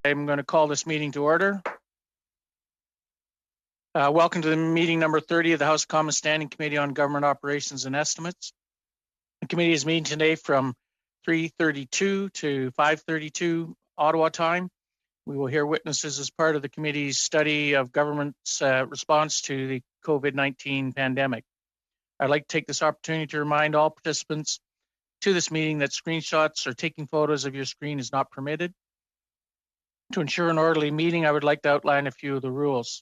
I'm going to call this meeting to order. Welcome to the meeting number 30 of the House of Commons Standing Committee on Government Operations and Estimates. The committee is meeting today from 3:32 to 5:32 Ottawa time. We will hear witnesses as part of the committee's study of government's response to the COVID-19 pandemic. I'd like to take this opportunity to remind all participants to this meeting that screenshots or taking photos of your screen is not permitted. To ensure an orderly meeting, I would like to outline a few of the rules.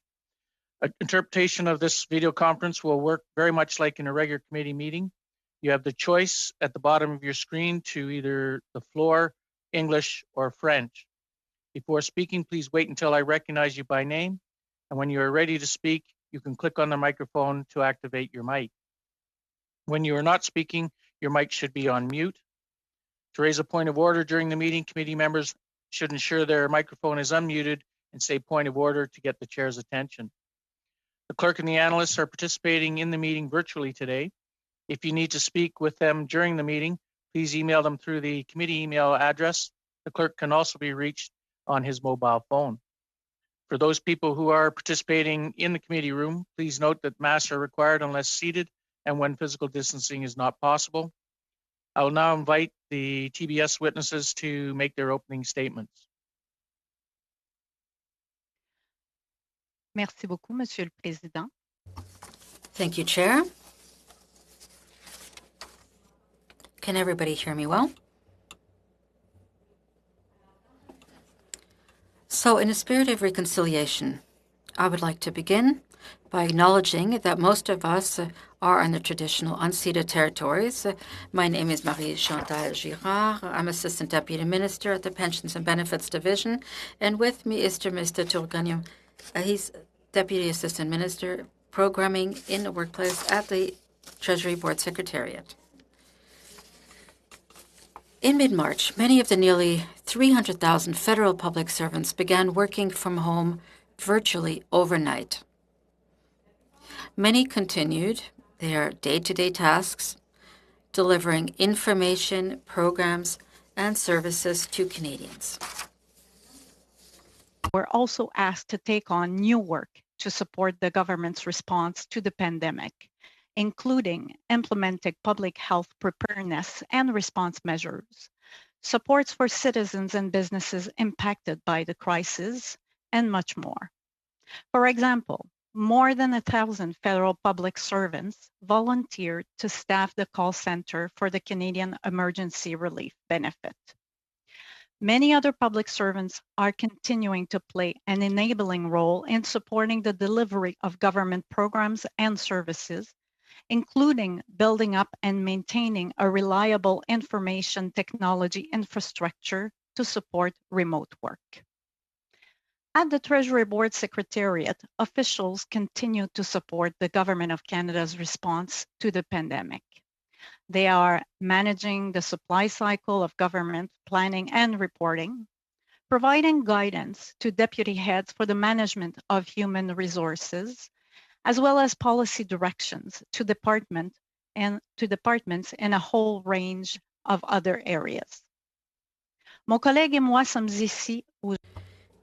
Interpretation of this video conference will work very much like in a regular committee meeting. You have the choice at the bottom of your screen to either the floor, English, or French. Before speaking, please wait until I recognize you by name. And when you are ready to speak, you can click on the microphone to activate your mic. When you are not speaking, your mic should be on mute. To raise a point of order during the meeting, committee members should ensure their microphone is unmuted and say point of order to get the chair's attention. The clerk and the analysts are participating in the meeting virtually today. If you need to speak with them during the meeting, please email them through the committee email address. The clerk can also be reached on his mobile phone. For those people who are participating in the committee room, please note that masks are required unless seated and when physical distancing is not possible. I will now invite the TBS witnesses to make their opening statements. Merci beaucoup, Monsieur le Président. Thank you, Chair. Can everybody hear me well? So, in a spirit of reconciliation, I would like to begin by acknowledging that most of us are in the traditional unceded territories. My name is Marie-Chantal Girard. I'm Assistant Deputy Minister at the Pensions and Benefits Division, and with me is Mr. Turganian. He's Deputy Assistant Minister, Programming in the Workplace at the Treasury Board Secretariat. In mid-March, many of the nearly 300,000 federal public servants began working from home virtually overnight. Many continued their day-to-day tasks, delivering information, programs, and services to Canadians. We're also asked to take on new work to support the government's response to the pandemic, including implementing public health preparedness and response measures, supports for citizens and businesses impacted by the crisis, and much more. For example, more than 1,000 federal public servants volunteered to staff the call center for the Canadian Emergency Relief Benefit. Many other public servants are continuing to play an enabling role in supporting the delivery of government programs and services, including building up and maintaining a reliable information technology infrastructure to support remote work. At the Treasury Board Secretariat, officials continue to support the Government of Canada's response to the pandemic. They are managing the supply cycle of government planning and reporting, providing guidance to deputy heads for the management of human resources, as well as policy directions to departments in a whole range of other areas. Mon collègue et moi sommes ici.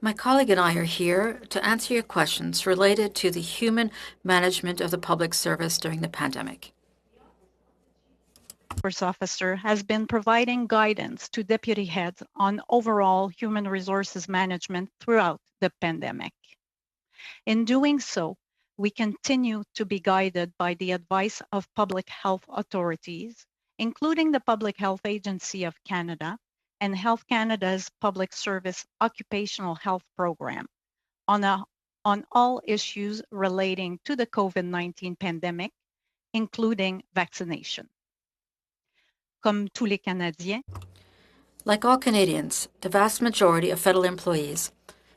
My colleague and I are here to answer your questions related to the human management of the public service during the pandemic. First officer has been providing guidance to deputy heads on overall human resources management throughout the pandemic. In doing so, we continue to be guided by the advice of public health authorities, including the Public Health Agency of Canada and Health Canada's Public Service Occupational Health Program on all issues relating to the COVID-19 pandemic, including vaccination. Comme tous les Canadiens, like all Canadians, the vast majority of federal employees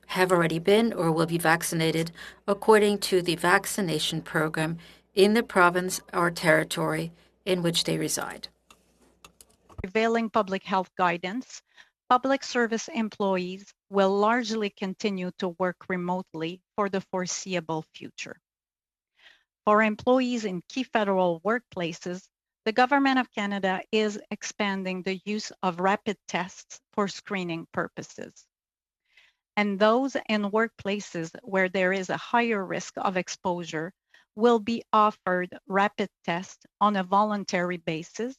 have already been or will be vaccinated according to the vaccination program in the province or territory in which they reside. Prevailing public health guidance, public service employees will largely continue to work remotely for the foreseeable future. For employees in key federal workplaces, the Government of Canada is expanding the use of rapid tests for screening purposes. and those in workplaces where there is a higher risk of exposure will be offered rapid tests on a voluntary basis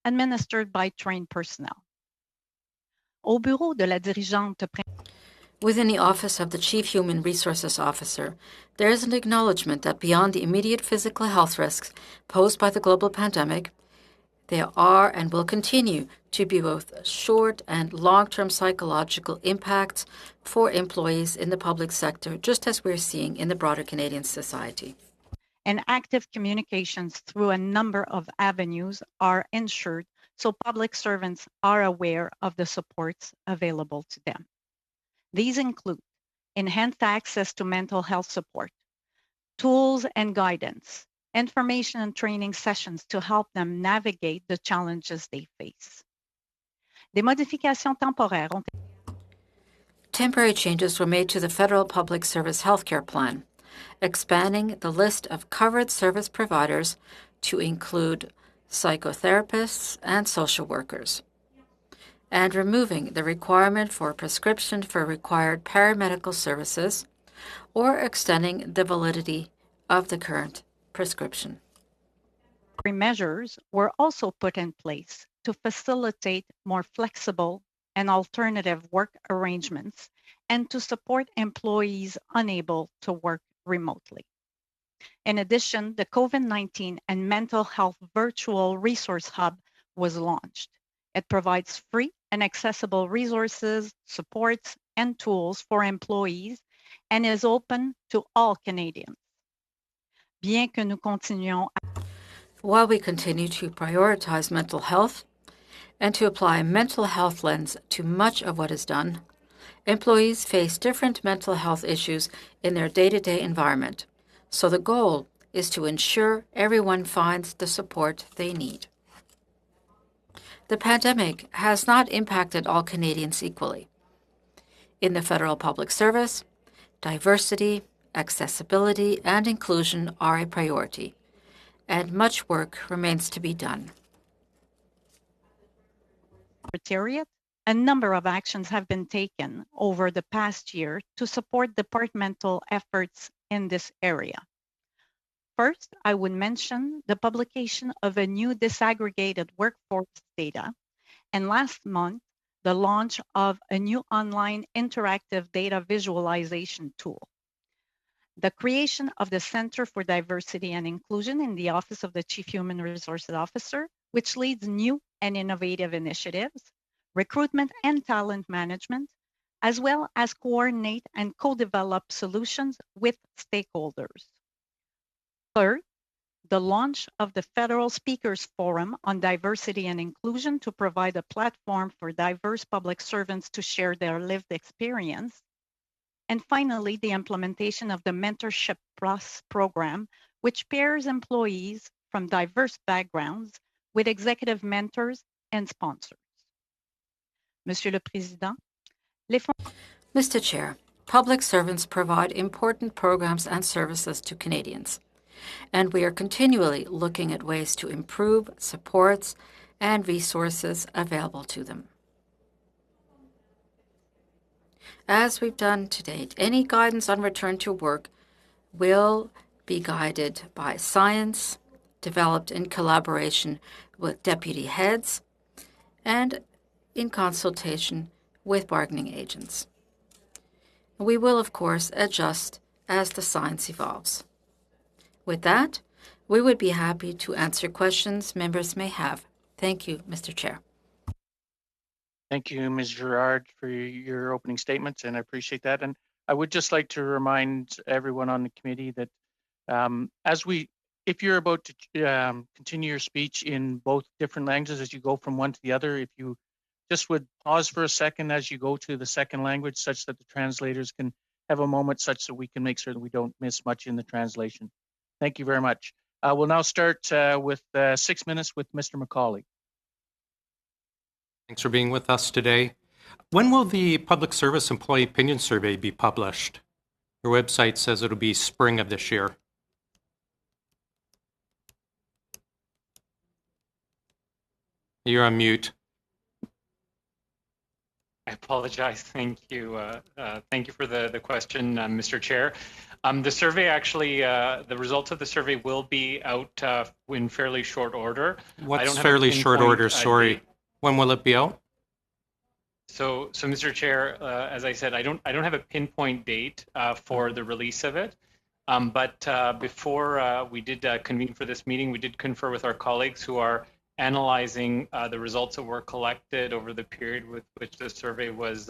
administered by trained personnel. Au bureau de la dirigeante Within the Office of the Chief Human Resources Officer, there is an acknowledgement that beyond the immediate physical health risks posed by the global pandemic, there are and will continue to be both short and long-term psychological impacts for employees in the public sector, just as we're seeing in the broader Canadian society. and active communications through a number of avenues are ensured so public servants are aware of the supports available to them. These include enhanced access to mental health support, tools and guidance, information and training sessions to help them navigate the challenges they face. Des modifications temporaires ont Temporary changes were made to the Federal Public Service Healthcare Plan, expanding the list of covered service providers to include psychotherapists and social workers, and removing the requirement for prescription for required paramedical services or extending the validity of the current prescription. measures were also put in place to facilitate more flexible and alternative work arrangements and to support employees unable to work remotely. In addition, the COVID-19 and Mental Health Virtual Resource Hub was launched. It provides free and accessible resources, supports, and tools for employees and is open to all Canadians. Bien que nous continuons While we continue to prioritize mental health and to apply a mental health lens to much of what is done, employees face different mental health issues in their day-to-day environment. So the goal is to ensure everyone finds the support they need. The pandemic has not impacted all Canadians equally. In the federal public service, diversity, accessibility, and inclusion are a priority, and much work remains to be done. Secretariat, a number of actions have been taken over the past year to support departmental efforts in this area. First, I would mention the publication of a new disaggregated workforce data, and last month, the launch of a new online interactive data visualization tool. The creation of the Center for Diversity and Inclusion in the Office of the Chief Human Resources Officer, which leads new and innovative initiatives, recruitment and talent management, as well as coordinate and co-develop solutions with stakeholders. Third, the launch of the Federal Speakers Forum on Diversity and Inclusion to provide a platform for diverse public servants to share their lived experience. And finally, the implementation of the Mentorship Plus program, which pairs employees from diverse backgrounds with executive mentors and sponsors. Monsieur le Président, les fonds... Mr. Chair, public servants provide important programs and services to Canadians, and we are continually looking at ways to improve supports and resources available to them. As we've done to date, any guidance on return to work will be guided by science, developed in collaboration with deputy heads, and in consultation with bargaining agents. We will, of course, adjust as the science evolves. With that, we would be happy to answer questions members may have. Thank you, Mr. Chair. Thank you, Ms. Girard, for your opening statements, and I appreciate that. And I would just like to remind everyone on the committee that if you're about to continue your speech in both different languages as you go from one to the other, if you just would pause for a second as you go to the second language such that the translators can have a moment such that we can make sure that we don't miss much in the translation. Thank you very much. We'll now start with 6 minutes with Mr. McCauley. Thanks for being with us today. When will the Public Service Employee Opinion Survey be published? Your website says it'll be spring of this year. You're on mute. I apologize. Thank you. Thank you for the question, Mr. Chair. The survey actually, the results of the survey will be out in fairly short order. What's fairly short order? Sorry. When will it be out? So Mr. Chair, as I said, I don't have a pinpoint date for the release of it. But before we did convene for this meeting, we did confer with our colleagues who are analyzing the results that were collected over the period with which the survey was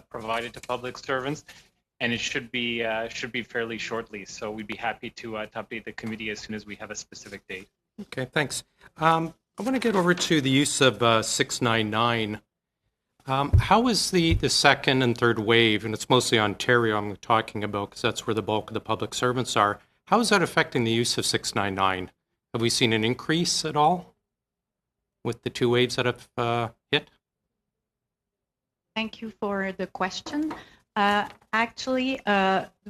provided to public servants, and it should be fairly shortly. So we'd be happy to update the committee as soon as we have a specific date. Okay, thanks. I want to get over to the use of 699. How is the second and third wave, and it's mostly Ontario I'm talking about because that's where the bulk of the public servants are, how is that affecting the use of 699? Have we seen an increase at all with the two waves that have hit? Thank you for the question. Actually,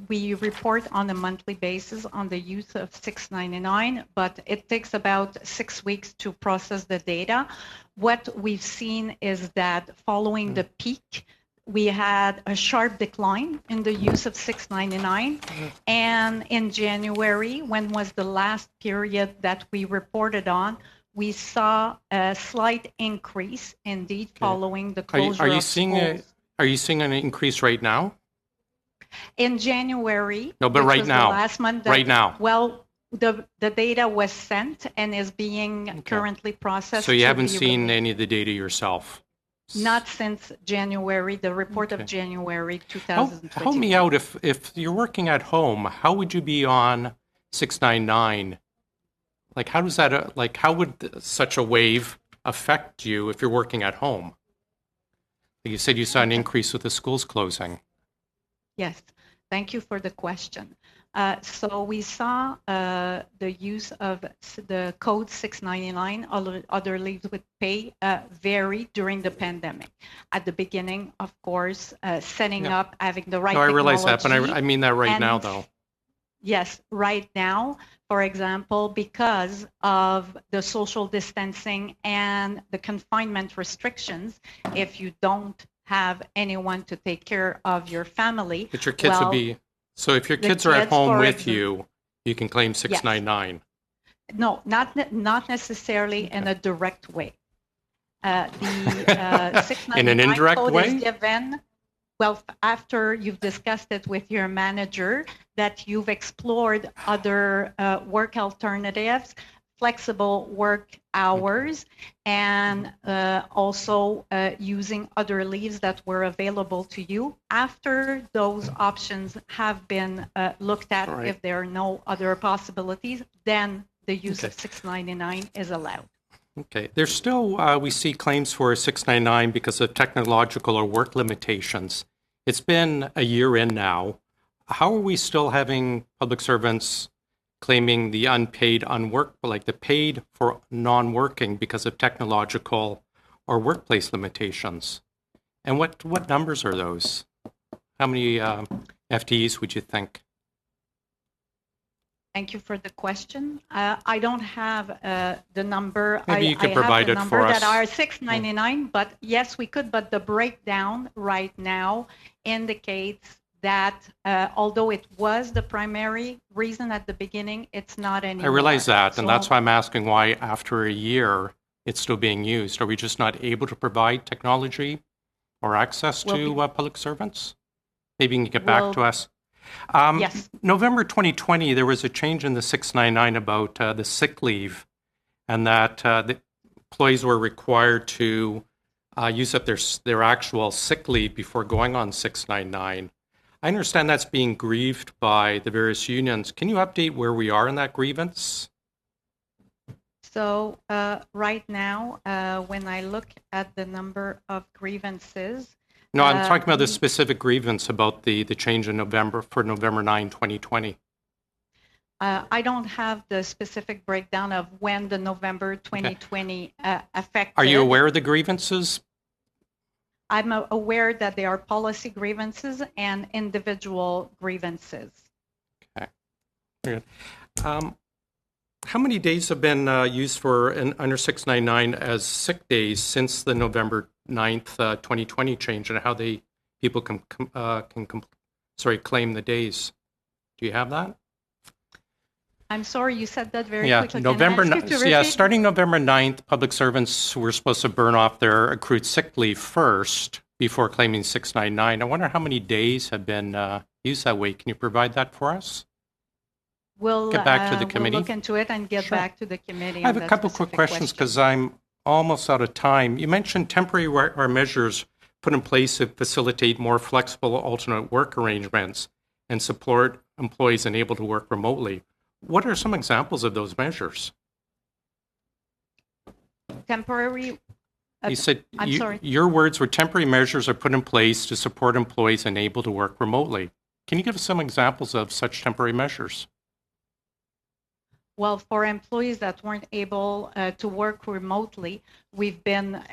we report on a monthly basis on the use of 699, but it takes about 6 weeks to process the data. What we've seen is that following the peak, we had a sharp decline in the use of 699. And in January, when was the last period that we reported on, we saw a slight increase indeed following the closure of schools. Are you seeing an increase right now? In January, no, but right now, the last month that, right now. Well, the data was sent and is being currently processed. So you haven't seen any of the data yourself? Not since January, the report of January 2020. Help me out. If you're working at home, how would you be on 699? Like, how does that, like, how would such a wave affect you if you're working at home? You said you saw an increase with the schools closing. Yes, thank you for the question. So we saw the use of the code 699, other leaves with pay, vary during the pandemic. At the beginning, of course, setting up, having the right technology. No, I realize that, but I mean that right now, though. Yes, right now, for example, because of the social distancing and the confinement restrictions, if you don't have anyone to take care of your family. But your kids would be, so if your kids are at home with you, you can claim 699. Yes. No, not necessarily in a direct way. The 699 in an indirect code way? Is given, well, after you've discussed it with your manager, that you've explored other work alternatives, flexible work hours, and also using other leaves that were available to you. After those options have been looked at, if there are no other possibilities, then the use of 699 is allowed. Okay. There's still, we see claims for 699 because of technological or work limitations. It's been a year in now. How are we still having public servants claiming the unpaid like the paid for non-working because of technological or workplace limitations? And what numbers are those? How many FTEs would you think? Thank you for the question. I don't have the number. Maybe you could provide it for us. That are 699, but yes, we could. But the breakdown right now indicates that although it was the primary reason at the beginning, it's not anymore. I realize that, and that's why I'm asking why after a year it's still being used. Are we just not able to provide technology or access to public servants? Maybe you can get back to us. Yes. November 2020, there was a change in the 699 about the sick leave, and that the employees were required to use up their actual sick leave before going on 699. I understand that's being grieved by the various unions. Can you update where we are in that grievance? So right now, when I look at the number of grievances. No, I'm talking about the specific grievance about the change in November for November 9, 2020. I don't have the specific breakdown of when the November 2020 affected. Are you aware of the grievances? I'm aware that they are policy grievances and individual grievances. Okay. Very good. How many days have been used for an under 699 as sick days since the November 9th, 2020 change, and how people can claim the days? Do you have that? I'm sorry, you said that very Yeah, quickly. November. Can I ask you to repeat? Starting November 9th, public servants were supposed to burn off their accrued sick leave first before claiming 699. I wonder how many days have been used that way. Can you provide that for us? We'll Get back to the committee. We'll look into it and get Sure. back to the committee. I have on a that couple quick specific questions question. because I'm almost out of time. You mentioned temporary measures put in place to facilitate more flexible alternate work arrangements and support employees unable to work remotely. What are some examples of those measures? Temporary. You said, I'm sorry. Your words were temporary measures are put in place to support employees unable to work remotely. Can you give us some examples of such temporary measures? Well, for employees that weren't able to work remotely, we've been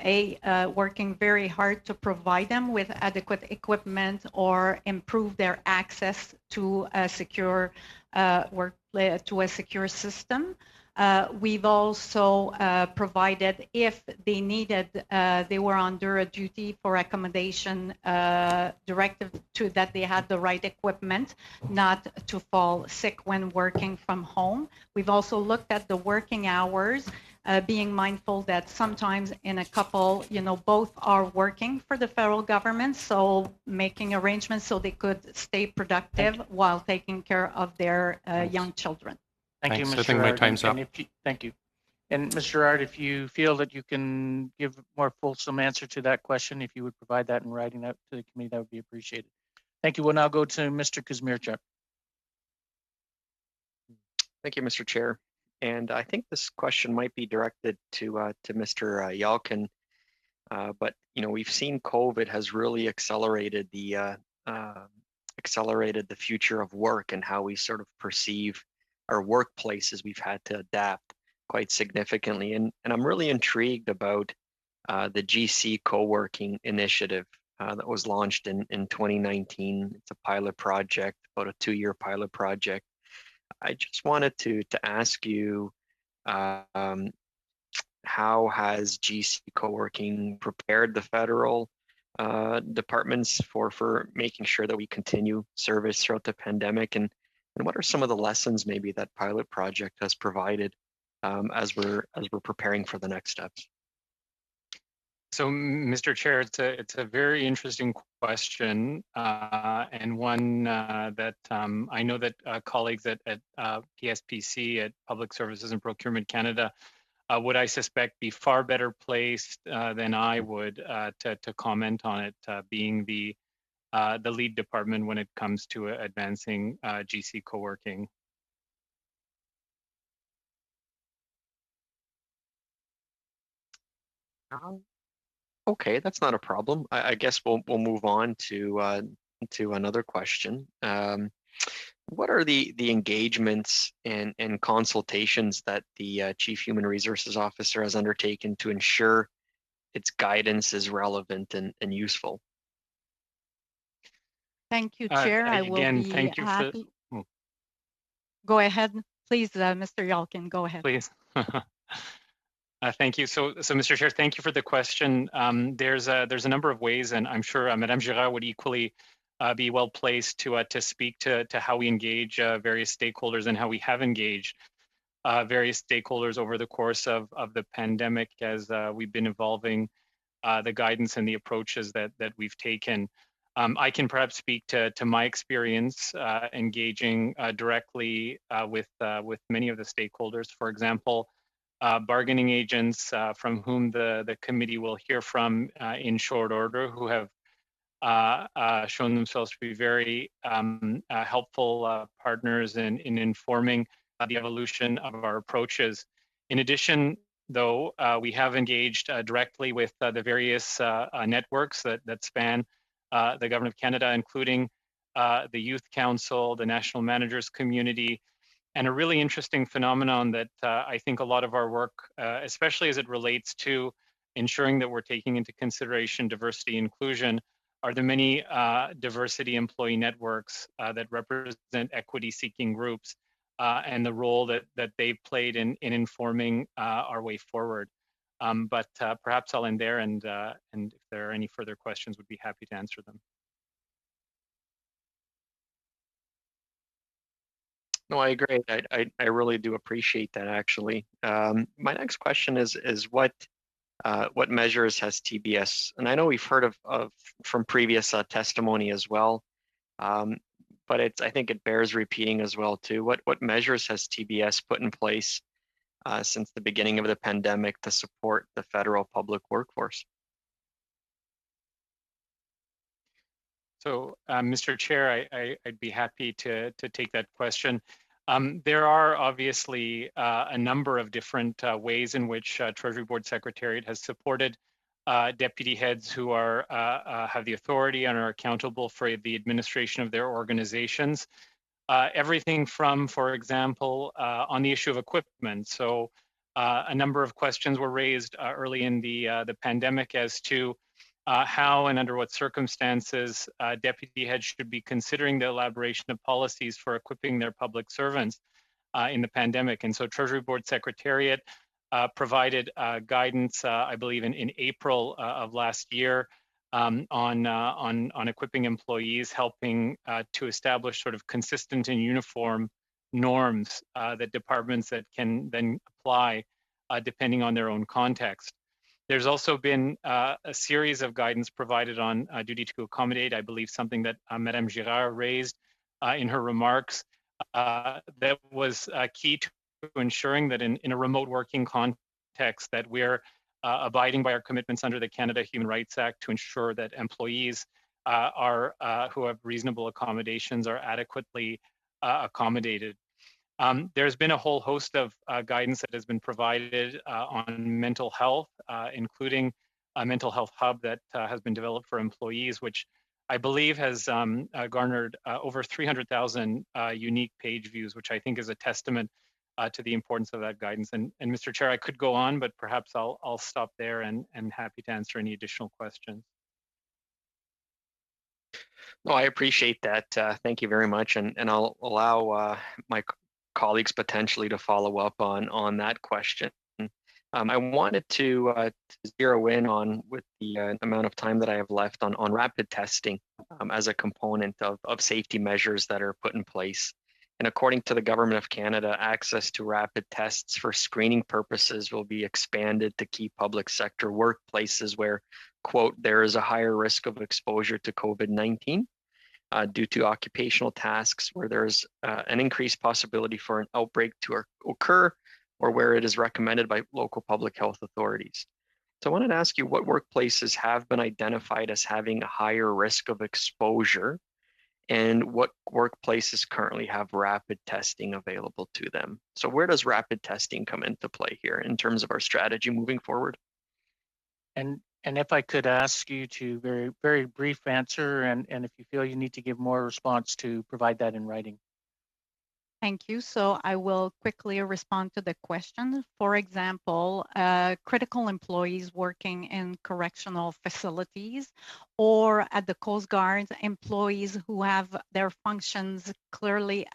working very hard to provide them with adequate equipment or improve their access to a secure to a secure system. We've also provided, if they needed, they were under a duty for accommodation directive to that they had the right equipment, not to fall sick when working from home. We've also looked at the working hours, being mindful that sometimes in a couple, both are working for the federal government, so making arrangements so they could stay productive while taking care of their young children. Thank you, Thanks. Mr. I think my time's up. Thank you. And Mr. Gerard, if you feel that you can give a more fulsome answer to that question, if you would provide that in writing out to the committee, that would be appreciated. Thank you. We'll now go to Mr. Kazmierczak. Thank you, Mr. Chair. And I think this question might be directed to Mr. Yalkin. But we've seen COVID has really accelerated the future of work and how we sort of perceive our workplaces. We've had to adapt quite significantly, and I'm really intrigued about the GC co-working initiative that was launched in 2019. It's a pilot project, about a 2-year pilot project. I just wanted to ask you, how has GC co-working prepared the federal departments for making sure that we continue service throughout the pandemic, and what are some of the lessons maybe that pilot project has provided as we're preparing for the next steps? So, Mr. Chair, it's a very interesting question, and one that I know that colleagues at PSPC, at Public Services and Procurement Canada, would, I suspect, be far better placed than I would to comment on it, being the lead department when it comes to advancing GC co-working. Okay, that's not a problem. I guess we'll move on to another question. What are the engagements and consultations that the Chief Human Resources Officer has undertaken to ensure its guidance is relevant and useful? Thank you, Chair. I will be thank you happy. Go ahead, please, Mr. Yalkin. Go ahead. Please. Thank you. So, Mr. Chair, thank you for the question. There's a number of ways, and I'm sure Madame Girard would equally be well placed to speak to how we engage various stakeholders and how we have engaged various stakeholders over the course of the pandemic as we've been evolving the guidance and the approaches that we've taken. I can perhaps speak to my experience engaging directly with many of the stakeholders. For example, bargaining agents from whom the committee will hear from in short order, who have shown themselves to be very helpful partners in informing the evolution of our approaches. In addition, though, we have engaged directly with the various networks that span the Government of Canada, including the Youth Council, the National Managers Community, and a really interesting phenomenon that I think a lot of our work, especially as it relates to ensuring that we're taking into consideration diversity and inclusion, are the many diversity employee networks that represent equity-seeking groups and the role that they've played in informing our way forward. But perhaps I'll end there, and if there are any further questions, would be happy to answer them. No, I agree. I really do appreciate that, actually. My next question is what measures has TBS, and I know we've heard of from previous testimony as well, but I think it bears repeating as well too. What measures has TBS put in place since the beginning of the pandemic to support the federal public workforce? So, Mr. Chair, I'd be happy to take that question. There are obviously a number of different ways in which Treasury Board Secretariat has supported deputy heads who have the authority and are accountable for the administration of their organizations. Everything from, for example, on the issue of equipment. So a number of questions were raised early in the pandemic as to how and under what circumstances deputy heads should be considering the elaboration of policies for equipping their public servants in the pandemic. And so Treasury Board Secretariat provided guidance, I believe in April of last year, on equipping employees, helping to establish sort of consistent and uniform norms that departments that can then apply depending on their own context. There's also been a series of guidance provided on duty to accommodate, I believe something that Madame Girard raised in her remarks that was key to ensuring that in a remote working context that we're abiding by our commitments under the Canada Human Rights Act to ensure that employees who have reasonable accommodations are adequately accommodated. There's been a whole host of guidance that has been provided on mental health, including a mental health hub that has been developed for employees, which I believe has garnered over 300,000 unique page views, which I think is a testament to the importance of that guidance. And Mr. Chair, I could go on, but perhaps I'll stop there and happy to answer any additional questions. No, I appreciate that. Thank you very much. And I'll allow my colleagues potentially to follow up on that question. I wanted to zero in on, with the amount of time that I have left, on rapid testing as a component of safety measures that are put in place. And according to the Government of Canada, access to rapid tests for screening purposes will be expanded to key public sector workplaces where, quote, there is a higher risk of exposure to COVID-19 due to occupational tasks where there's an increased possibility for an outbreak to occur, or where it is recommended by local public health authorities. So I wanted to ask you, what workplaces have been identified as having a higher risk of exposure, and what workplaces currently have rapid testing available to them? So where does rapid testing come into play here in terms of our strategy moving forward? And if I could ask you to very, very brief answer, and if you feel you need to give more response, to provide that in writing. Thank you. So I will quickly respond to the question. For example, critical employees working in correctional facilities, or at the Coast Guard, employees who have their functions clearly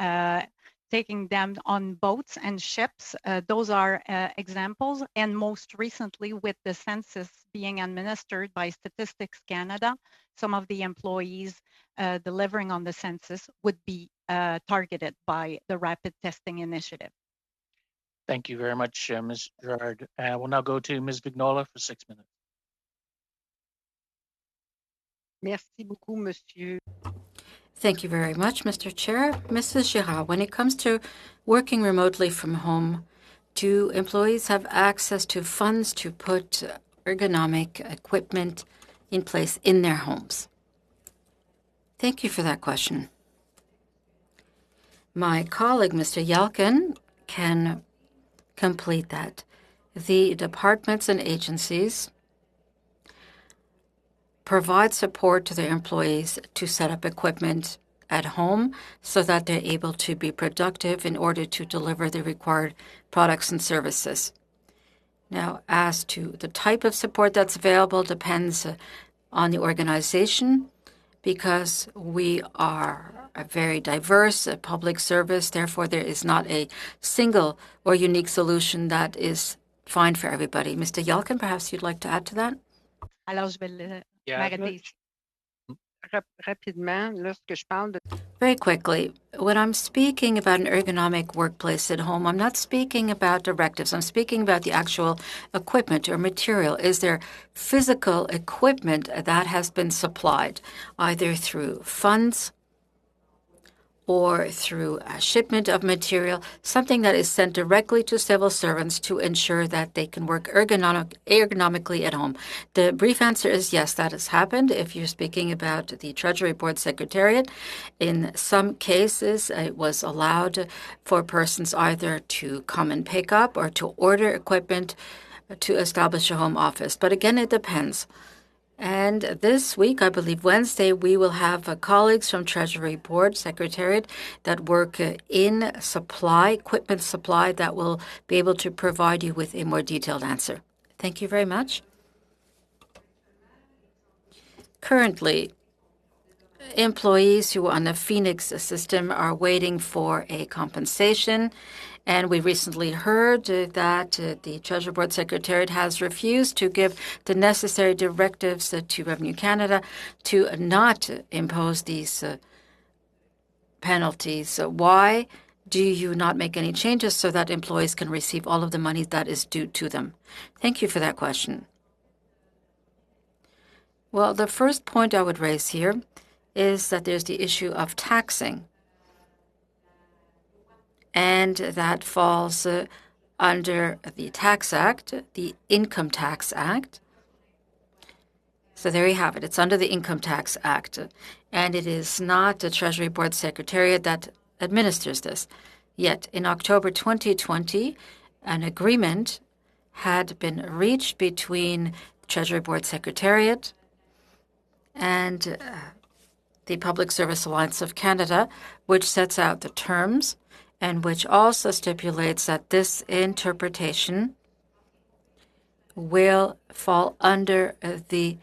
taking them on boats and ships. Those are examples. And most recently, with the census being administered by Statistics Canada, some of the employees delivering on the census would be targeted by the rapid testing initiative. Thank you very much, Ms. Girard. We'll now go to Ms. Vignola for 6 minutes. Merci beaucoup, Monsieur. Thank you very much, Mr. Chair. Mrs. Girard, when it comes to working remotely from home, do employees have access to funds to put ergonomic equipment in place in their homes? Thank you for that question. My colleague, Mr. Yelkin, can complete that. The departments and agencies provide support to their employees to set up equipment at home so that they're able to be productive in order to deliver the required products and services. Now, as to the type of support that's available depends on the organization, because we are a very diverse public service. Therefore, there is not a single or unique solution that is fine for everybody. Mr. Yelkin, perhaps you'd like to add to that? Alors, je vais le Yeah. m'arrêter ici. Rapidement, lorsque je parle de Very quickly, when I'm speaking about an ergonomic workplace at home, I'm not speaking about directives. I'm speaking about the actual equipment or material. Is there physical equipment that has been supplied, either through funds or through a shipment of material, something that is sent directly to civil servants to ensure that they can work ergonomically at home? The brief answer is yes, that has happened. If you're speaking about the Treasury Board Secretariat, in some cases, it was allowed for persons either to come and pick up or to order equipment to establish a home office. But again, it depends. And this week, I believe Wednesday, we will have colleagues from Treasury Board Secretariat that work in supply, equipment supply, that will be able to provide you with a more detailed answer. Thank you very much. Currently, employees who are on the Phoenix system are waiting for a compensation. And we recently heard that the Treasury Board Secretariat has refused to give the necessary directives to Revenue Canada to not impose these penalties. Why do you not make any changes so that employees can receive all of the money that is due to them? Thank you for that question. Well, the first point I would raise here is that there's the issue of taxing. And that falls under the Tax Act, the Income Tax Act. So there you have it. It's under the Income Tax Act. And it is not the Treasury Board Secretariat that administers this. Yet, in October 2020, an agreement had been reached between the Treasury Board Secretariat and the Public Service Alliance of Canada, which sets out the terms and which also stipulates that this interpretation will fall under the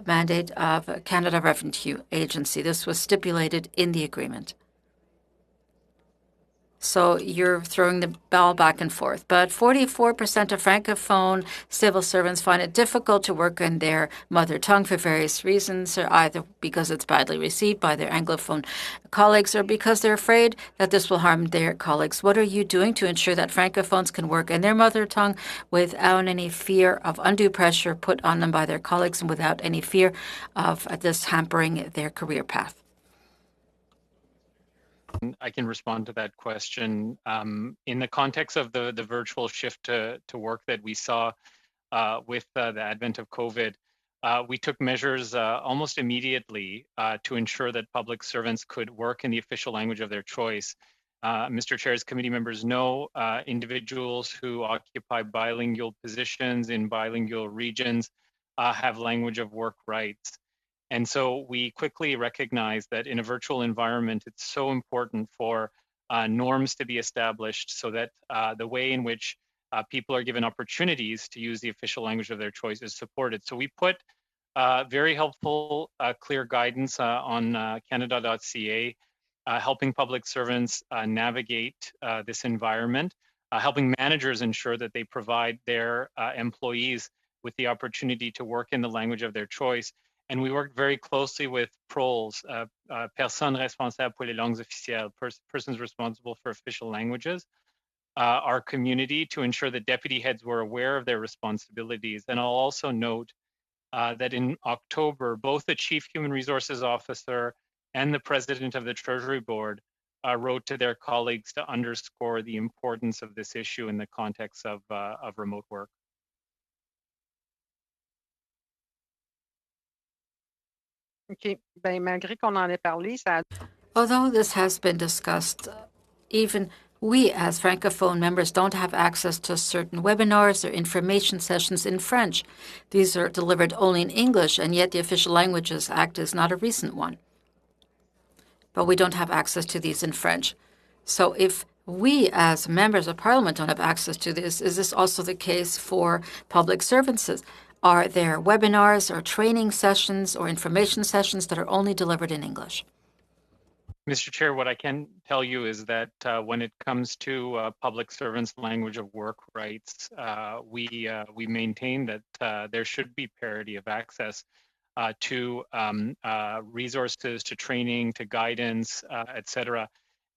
mandate of Canada Revenue Agency. This was stipulated in the agreement. So you're throwing the ball back and forth. But 44% of Francophone civil servants find it difficult to work in their mother tongue for various reasons, or either because it's badly received by their Anglophone colleagues or because they're afraid that this will harm their colleagues. What are you doing to ensure that Francophones can work in their mother tongue without any fear of undue pressure put on them by their colleagues and without any fear of this hampering their career path? I can respond to that question. In the context of the virtual shift to work that we saw with the advent of COVID, we took measures almost immediately to ensure that public servants could work in the official language of their choice. Mr. Chair, as committee members know, individuals who occupy bilingual positions in bilingual regions have language of work rights. And so we quickly recognized that in a virtual environment, it's so important for norms to be established so that the way in which people are given opportunities to use the official language of their choice is supported. So we put very helpful, clear guidance on Canada.ca, helping public servants navigate this environment, helping managers ensure that they provide their employees with the opportunity to work in the language of their choice. And we worked very closely with PROLs, Personnes Responsables pour les Langues Officielles, persons responsible for official languages, our community, to ensure that deputy heads were aware of their responsibilities. And I'll also note that in October, both the Chief Human Resources Officer and the President of the Treasury Board wrote to their colleagues to underscore the importance of this issue in the context of remote work. OK. Ben, malgré qu'on en ait parlé, ça. Although this has been discussed, even we as Francophone members don't have access to certain webinars or information sessions in French. These are delivered only in English, and yet the Official Languages Act is not a recent one. But we don't have access to these in French. So if we as members of Parliament don't have access to this, is this also the case for public servants? Are there webinars or training sessions or information sessions that are only delivered in English? Mr. Chair, what I can tell you is that when it comes to public servants' language of work rights, we maintain that there should be parity of access to resources, to training, to guidance, et cetera.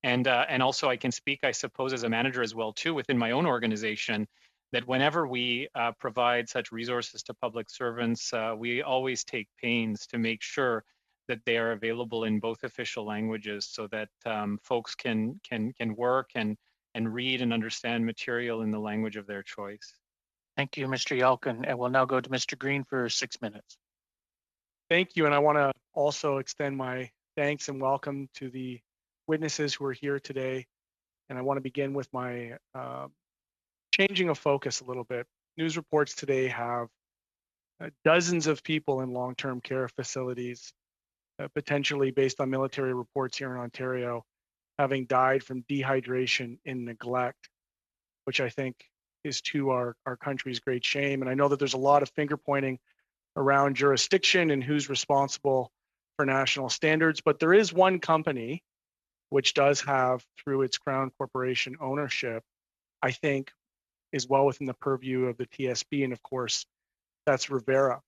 And also I can speak, I suppose, as a manager as well too within my own organization, that whenever we provide such resources to public servants, we always take pains to make sure that they are available in both official languages so that folks can work and read and understand material in the language of their choice. Thank you, Mr. Yelkin. And we'll now go to Mr. Green for 6 minutes. Thank you. And I want to also extend my thanks and welcome to the witnesses who are here today. And I want to begin with my changing of focus a little bit. News reports today have dozens of people in long-term care facilities, potentially based on military reports here in Ontario, having died from dehydration and neglect, which I think is to our country's great shame. And I know that there's a lot of finger pointing around jurisdiction and who's responsible for national standards, but there is one company which does have, through its Crown Corporation ownership, I think is well within the purview of the TSB, and of course, that's Revera.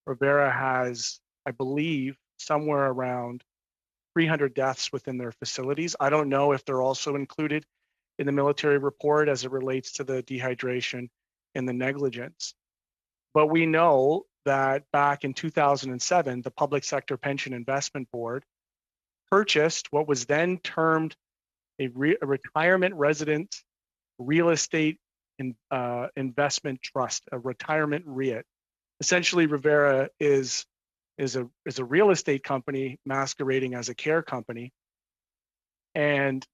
Revera has, I believe, somewhere around 300 deaths within their facilities. I don't know if they're also included in the military report as it relates to the dehydration and the negligence. But we know that back in 2007, the Public Sector Pension Investment Board purchased what was then termed a retirement resident real estate investment trust, a retirement REIT. Essentially, Revera is a real estate company masquerading as a care company. And,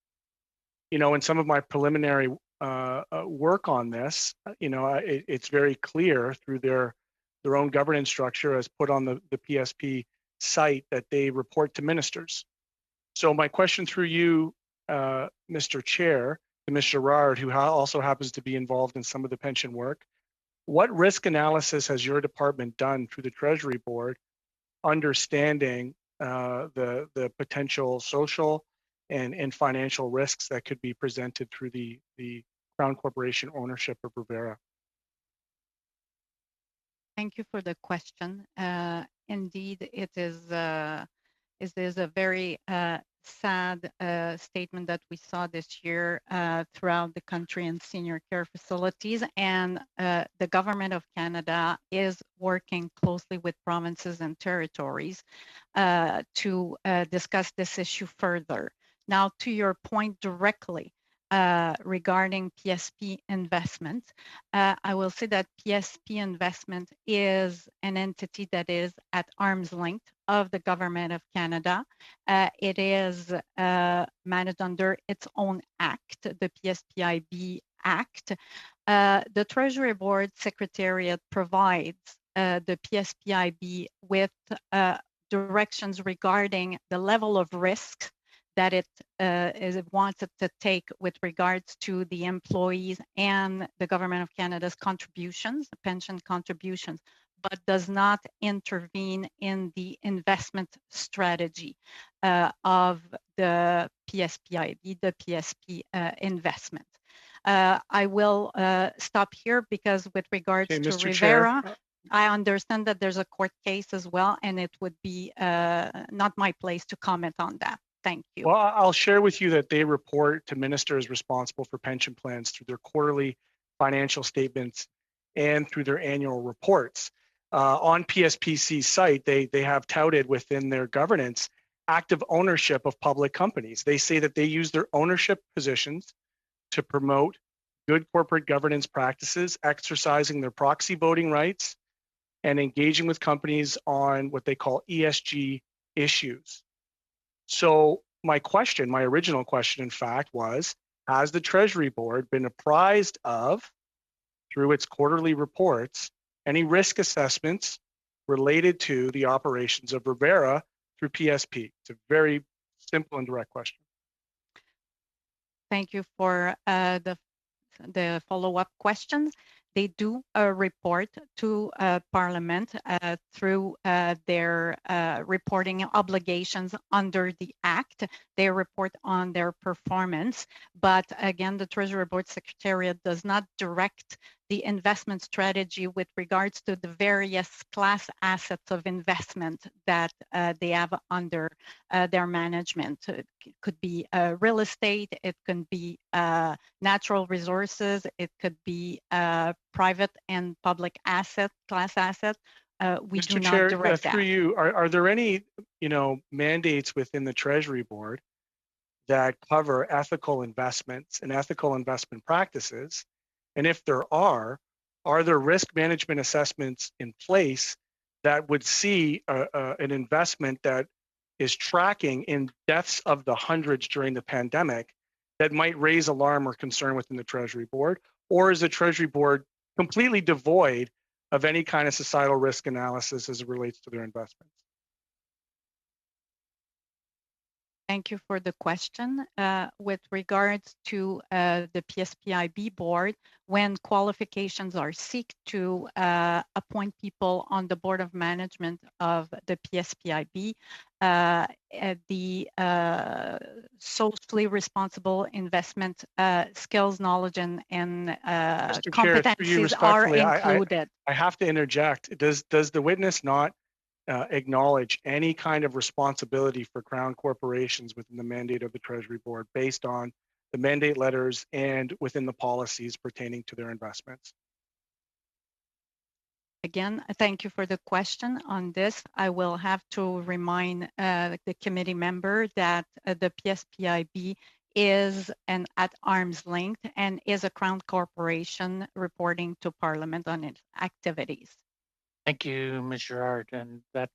you know, in some of my preliminary work on this, you know, it's very clear through their own governance structure as put on the PSP site that they report to ministers. So my question through you, Mr. Chair, to Ms. Girard, who also happens to be involved in some of the pension work, what risk analysis has your department done through the Treasury Board, understanding the potential social and financial risks that could be presented through the Crown Corporation ownership of Revera? Thank you for the question. Indeed, it is a very sad statement that we saw this year throughout the country in senior care facilities, and the Government of Canada is working closely with provinces and territories to discuss this issue further. Now, to your point directly, regarding PSP investment, I will say that PSP investment is an entity that is at arm's length of the Government of Canada. It is managed under its own act, the PSPIB Act. The Treasury Board Secretariat provides the PSPIB with directions regarding the level of risk that it wants it to take with regards to the employees and the Government of Canada's contributions, the pension contributions, but does not intervene in the investment strategy of the PSPIB, the PSP investment. I will stop here because with regards to Revera, I understand that there's a court case as well, and it would be not my place to comment on that. Thank you. Well, I'll share with you that they report to ministers responsible for pension plans through their quarterly financial statements and through their annual reports. On PSPC's site, they have touted within their governance active ownership of public companies. They say that they use their ownership positions to promote good corporate governance practices, exercising their proxy voting rights, and engaging with companies on what they call ESG issues. So my original question, in fact, was, has the Treasury Board been apprised of, through its quarterly reports, any risk assessments related to the operations of Revera through PSP? It's a very simple and direct question. Thank you for the follow-up questions. They do report to Parliament through their reporting obligations under the Act. They report on their performance, but again, the Treasury Board Secretariat does not direct the investment strategy with regards to the various class assets of investment that they have under their management. It could be real estate, it can be natural resources, it could be private and public asset, class asset. We do Mr. not Chair, direct through that. you, are there any, mandates within the Treasury Board that cover ethical investments and ethical investment practices? And if there are there risk management assessments in place that would see an investment that is tracking in deaths of the hundreds during the pandemic that might raise alarm or concern within the Treasury Board? Or is the Treasury Board completely devoid of any kind of societal risk analysis as it relates to their investments? Thank you for the question. With regards to the PSPIB board, when qualifications are sought to appoint people on the board of management of the PSPIB, the socially responsible investment skills, knowledge, and competencies are included. I have to interject. Does the witness not acknowledge any kind of responsibility for Crown corporations within the mandate of the Treasury Board based on the mandate letters and within the policies pertaining to their investments? Again, thank you for the question on this. I will have to remind the committee member that the PSPIB is an at arm's length and is a Crown corporation reporting to Parliament on its activities. Thank you, Ms. Girard. And that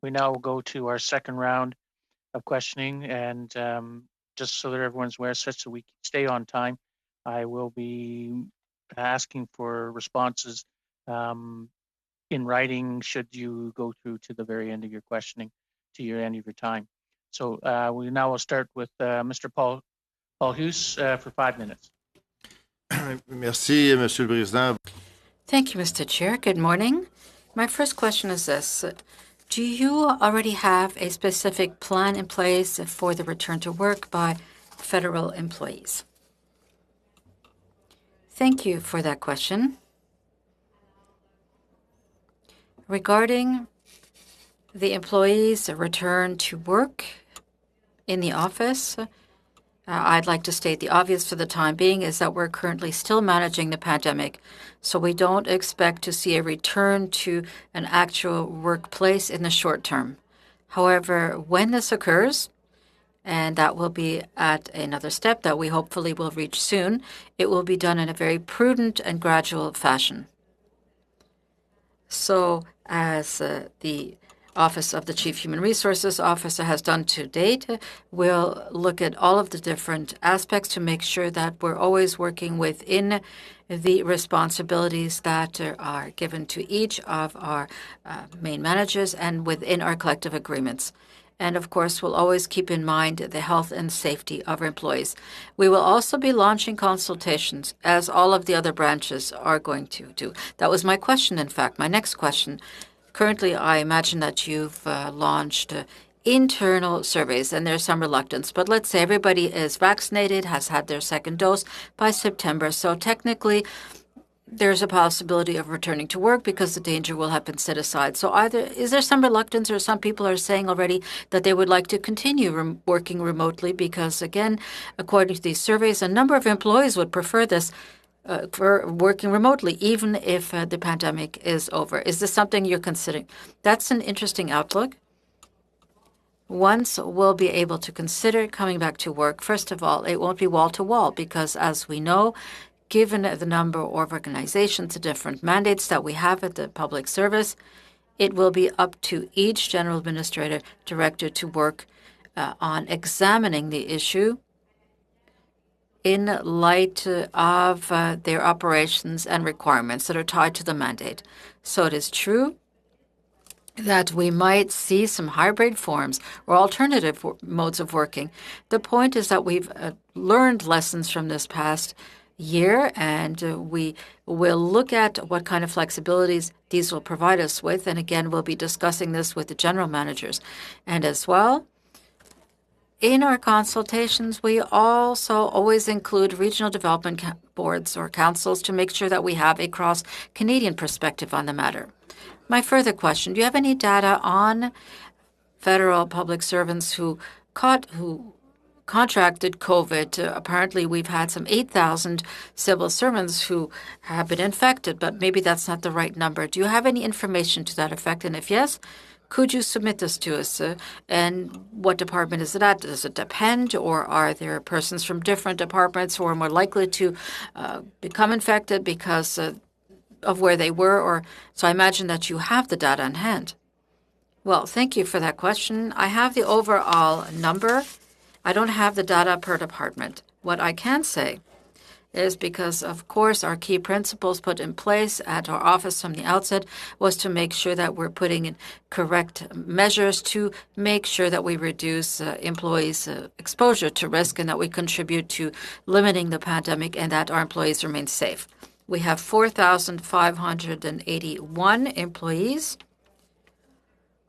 we now go to our second round of questioning. And just so that everyone's aware, such that we can stay on time, I will be asking for responses in writing should you go through to the very end of your questioning, to your end of your time. So we now will start with Mr. Paul Hughes for 5 minutes. Merci, Monsieur le Président. Thank you, Mr. Chair. Good morning. My first question is this. Do you already have a specific plan in place for the return to work by federal employees? Thank you for that question. Regarding the employees' return to work in the office, I'd like to state the obvious for the time being is that we're currently still managing the pandemic, so we don't expect to see a return to an actual workplace in the short term. However, when this occurs, and that will be at another step that we hopefully will reach soon, it will be done in a very prudent and gradual fashion. So, as the Office of the Chief Human Resources Officer has done to date, we'll look at all of the different aspects to make sure that we're always working within the responsibilities that are given to each of our main managers and within our collective agreements. And of course, we'll always keep in mind the health and safety of our employees. We will also be launching consultations, as all of the other branches are going to do. That was my question, in fact. My next question. Currently, I imagine that you've launched internal surveys, and there's some reluctance. But let's say everybody is vaccinated, has had their second dose by September. So technically, there's a possibility of returning to work because the danger will have been set aside. So either is there some reluctance, or some people are saying already that they would like to continue working remotely because, again, according to these surveys, a number of employees would prefer this for working remotely, even if the pandemic is over. Is this something you're considering? That's an interesting outlook. Once we'll be able to consider coming back to work, first of all, it won't be wall-to-wall because, as we know, given the number of organizations, the different mandates that we have at the public service, it will be up to each general administrator director to work on examining the issue in light of their operations and requirements that are tied to the mandate. So it is true that we might see some hybrid forms or alternative modes of working. The point is that we've learned lessons from this past year, and we will look at what kind of flexibilities these will provide us with. And again, we'll be discussing this with the general managers. And as well, in our consultations, we also always include regional development boards or councils to make sure that we have a cross-Canadian perspective on the matter. My further question, do you have any data on federal public servants who contracted COVID? Apparently, we've had some 8,000 civil servants who have been infected, but maybe that's not the right number. Do you have any information to that effect? And if yes, could you submit this to us? And what department is it at? Does it depend, or are there persons from different departments who are more likely to become infected because of where they were? Or so I imagine that you have the data on hand. Well, thank you for that question. I have the overall number. I don't have the data per department. What I can say is because, of course, our key principles put in place at our office from the outset was to make sure that we're putting in correct measures to make sure that we reduce employees' exposure to risk and that we contribute to limiting the pandemic and that our employees remain safe. We have 4,581 employees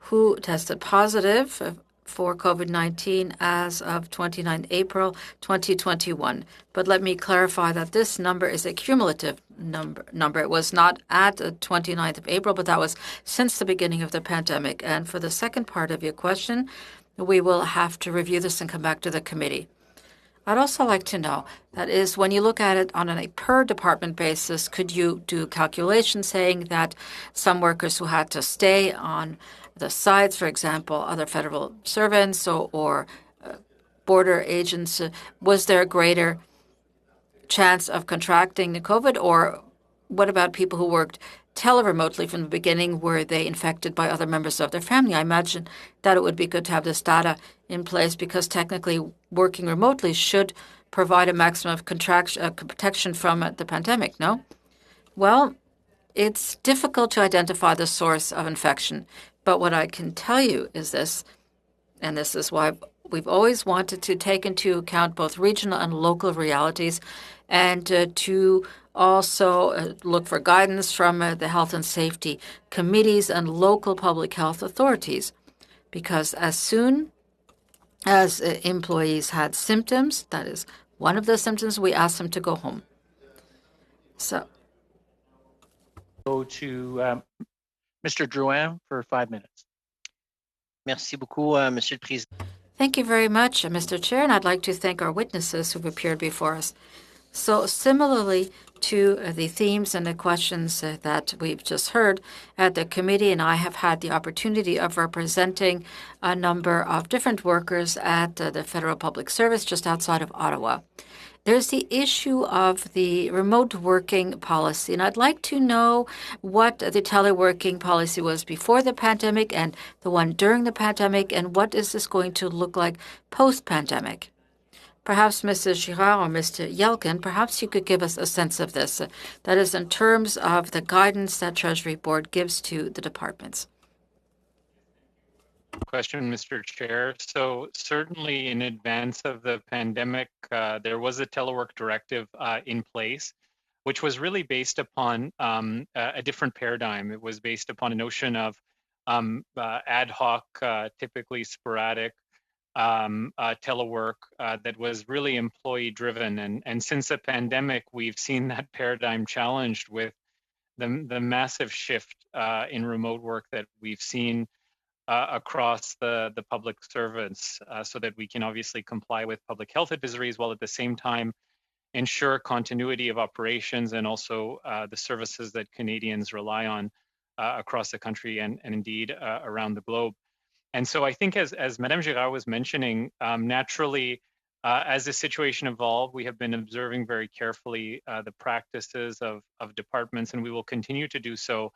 who tested positive for COVID-19 as of 29 April 2021. But let me clarify that this number is a cumulative number. It was not at the 29th of April, but that was since the beginning of the pandemic. And for the second part of your question, we will have to review this and come back to the committee. I'd also like to know, that is, when you look at it on a per department basis, could you do calculations saying that some workers who had to stay on the sides, for example, other federal servants or border agents, was there a greater chance of contracting the COVID? Or what about people who worked remotely from the beginning? Were they infected by other members of their family? I imagine that it would be good to have this data in place because technically working remotely should provide a maximum of protection from the pandemic, no? Well, it's difficult to identify the source of infection. But what I can tell you is this, and this is why we've always wanted to take into account both regional and local realities and to also look for guidance from the health and safety committees and local public health authorities. Because as soon as employees had symptoms, that is one of the symptoms, we asked them to go home. So Go to Mr. Drouin for 5 minutes. Merci beaucoup, Monsieur le Président. Thank you very much, Mr. Chair, and I'd like to thank our witnesses who've appeared before us. So similarly to the themes and the questions that we've just heard at the committee, and I have had the opportunity of representing a number of different workers at the Federal Public Service just outside of Ottawa. There's the issue of the remote working policy, and I'd like to know what the teleworking policy was before the pandemic and the one during the pandemic, and what is this going to look like post-pandemic? Perhaps Mrs. Girard or Mr. Yelkin, perhaps you could give us a sense of this. That is in terms of the guidance that Treasury Board gives to the departments. Question, Mr. Chair. So certainly in advance of the pandemic, there was a telework directive in place, which was really based upon a different paradigm. It was based upon a notion of ad hoc, typically sporadic telework that was really employee driven. And since the pandemic, we've seen that paradigm challenged with the massive shift in remote work that we've seen across the public servants so that we can obviously comply with public health advisories while at the same time ensure continuity of operations and also the services that Canadians rely on across the country and indeed around the globe. And so I think as Madame Girard was mentioning, naturally, as the situation evolved, we have been observing very carefully the practices of departments, and we will continue to do so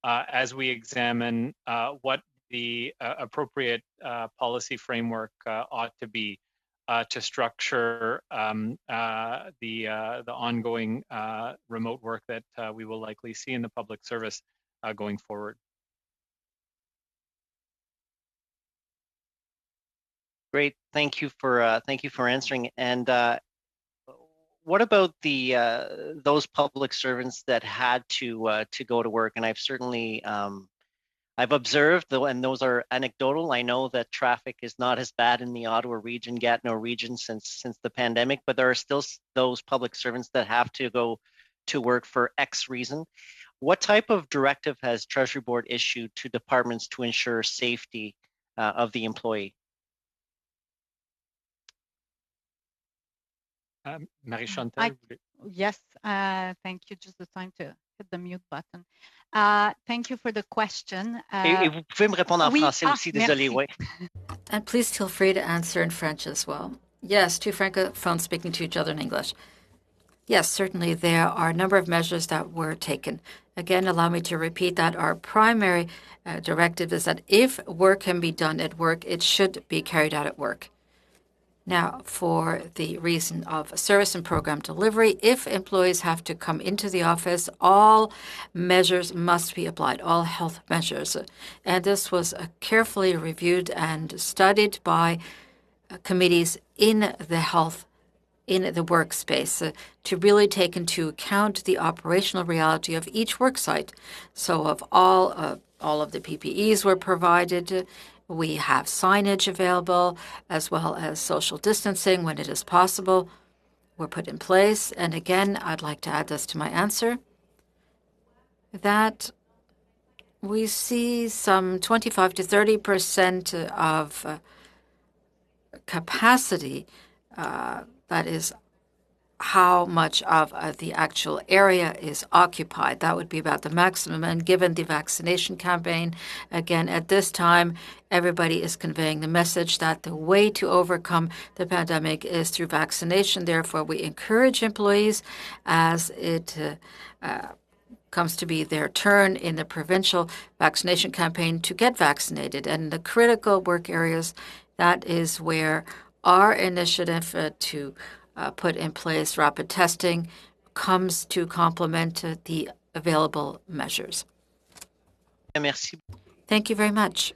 as we examine what the appropriate policy framework ought to be to structure the ongoing remote work that we will likely see in the public service going forward. Great, thank you for answering. And what about the those public servants that had to go to work? And I've certainly I've observed, though, and those are anecdotal. I know that traffic is not as bad in the Ottawa region, Gatineau region, since the pandemic, but there are still those public servants that have to go to work for X reason. What type of directive has Treasury Board issued to departments to ensure safety of the employee? Marie-Chantal? Yes, thank you. Just the time to hit the mute button. Thank you for the question. Et vous pouvez me répondre en français aussi, désolé, oui. And please feel free to answer in French as well. Yes, two francophones speaking to each other in English. Yes, certainly there are a number of measures that were taken. Again, allow me to repeat that our primary directive is that if work can be done at work, it should be carried out at work. Now, for the reason of service and program delivery, if employees have to come into the office, all measures must be applied, all health measures. And this was carefully reviewed and studied by committees in the workspace to really take into account the operational reality of each work site. So of all of the PPEs were provided. We have signage available, as well as social distancing when it is possible were put in place. And again, I'd like to add this to my answer, that we see some 25 to 30% of capacity, that is how much of the actual area is occupied. That would be about the maximum. And given the vaccination campaign, again, at this time, everybody is conveying the message that the way to overcome the pandemic is through vaccination. Therefore, we encourage employees as it comes to be their turn in the provincial vaccination campaign to get vaccinated. And in the critical work areas, that is where our initiative to put in place rapid testing comes to complement the available measures. Merci. Thank you very much.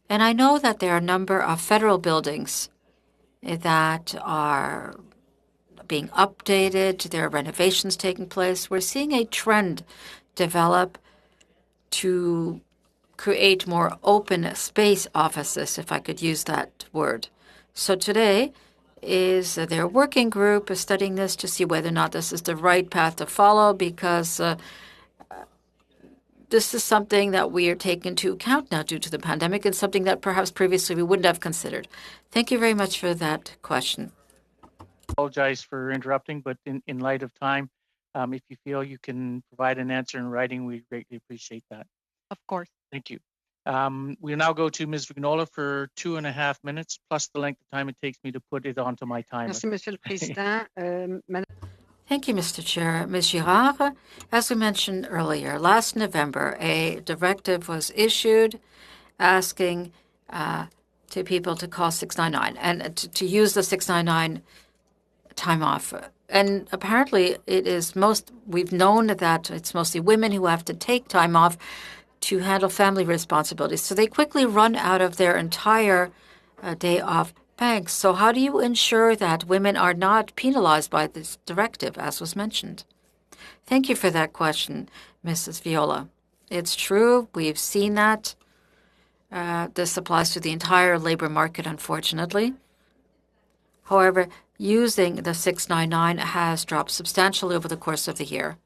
And I know that there are a number of federal buildings that are being updated. There are renovations taking place. We're seeing a trend develop to create more open space offices, if I could use that word. So today is their working group is studying this to see whether or not this is the right path to follow, because this is something that we are taking into account now due to the pandemic and something that perhaps previously we wouldn't have considered. Thank you very much for that question. I apologize for interrupting, but in light of time, if you feel you can provide an answer in writing, we greatly appreciate that. Of course. Thank you. We'll now go to Ms. Vignola for 2.5 minutes, plus the length of time it takes me to put it onto my timer. Merci, Monsieur le Président. Thank you, Mr. Chair. Ms. Girard, as we mentioned earlier, last November, a directive was issued asking to people to call 699 and to use the 699 time off. And apparently we've known that it's mostly women who have to take time off to handle family responsibilities. So they quickly run out of their entire day off banks. So how do you ensure that women are not penalized by this directive, as was mentioned? Thank you for that question, Mrs. Viola. It's true. We've seen that. This applies to the entire labor market, unfortunately. However, using the 699 has dropped substantially over the course of the year.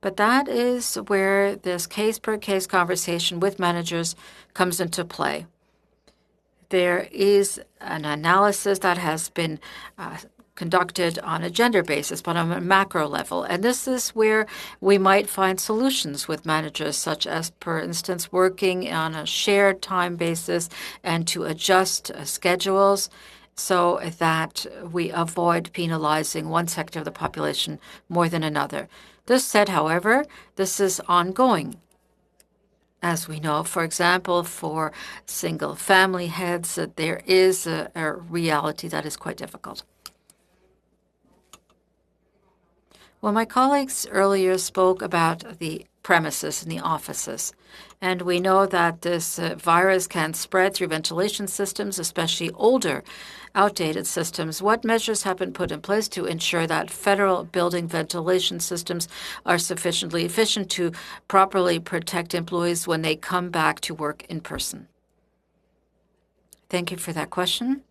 But that is where this case-per-case conversation with managers comes into play. There is an analysis that has been conducted on a gender basis, but on a macro level. And this is where we might find solutions with managers, such as, for instance, working on a shared time basis and to adjust schedules so that we avoid penalizing one sector of the population more than another. This said, however, this is ongoing. As we know, for example, for single family heads, there is a reality that is quite difficult. Well, my colleagues earlier spoke about the premises, in the offices. And we know that this virus can spread through ventilation systems, especially older, outdated systems. What measures have been put in place to ensure that federal building ventilation systems are sufficiently efficient to properly protect employees when they come back to work in person? Thank you for that question.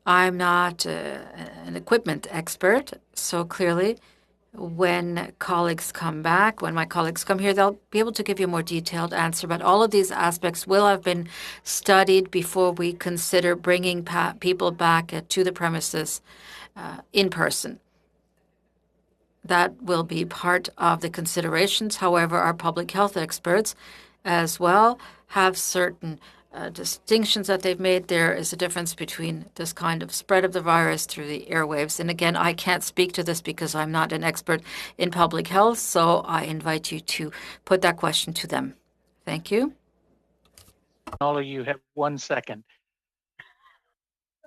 I'm not an equipment expert, so clearly when my colleagues come here, they'll be able to give you a more detailed answer. But all of these aspects will have been studied before we consider bringing people back to the premises in person. That will be part of the considerations. However, our public health experts as well have certain distinctions that they've made. There is a difference between this kind of spread of the virus through the airwaves. And again, I can't speak to this because I'm not an expert in public health, so I invite you to put that question to them. Thank you. All of you have 1 second.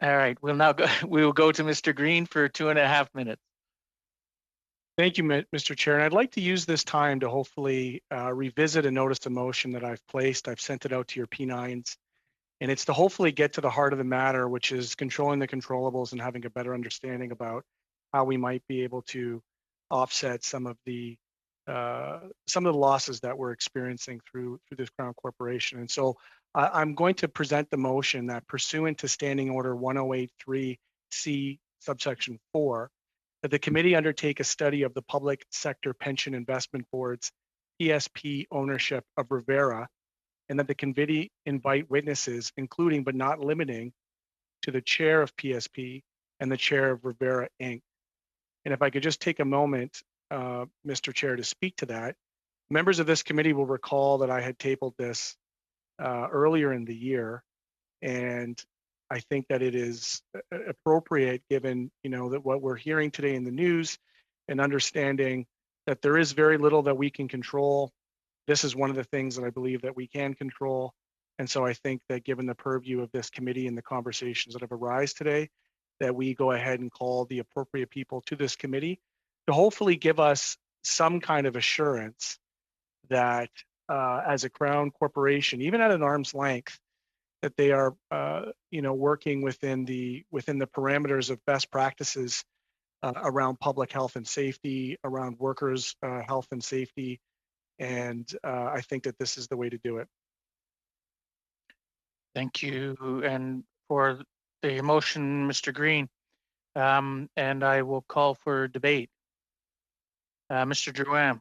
All right, we will go to Mr. Green for 2.5 minutes. Thank you, Mr. Chair. And I'd like to use this time to hopefully revisit a notice of motion that I've placed. I've sent it out to your P9s. And it's to hopefully get to the heart of the matter, which is controlling the controllables and having a better understanding about how we might be able to offset some of the losses that we're experiencing through this Crown Corporation. And so I'm going to present the motion that pursuant to Standing Order 1083C subsection 4, that the committee undertake a study of the Public Sector Pension Investment Board's PSP ownership of Revera, and that the committee invite witnesses, including but not limiting to the chair of PSP and the chair of Revera Inc. And if I could just take a moment, Mr. Chair, to speak to that. Members of this committee will recall that I had tabled this earlier in the year, and I think that it is appropriate given, that what we're hearing today in the news and understanding that there is very little that we can control. This is one of the things that I believe that we can control. And so I think that given the purview of this committee and the conversations that have arisen today, that we go ahead and call the appropriate people to this committee to hopefully give us some kind of assurance that as a Crown Corporation, even at an arm's length, that they are, working within the parameters of best practices around public health and safety, around workers' health and safety, and I think that this is the way to do it. Thank you, and for the motion, Mr. Green, and I will call for debate. Mr. Drouin.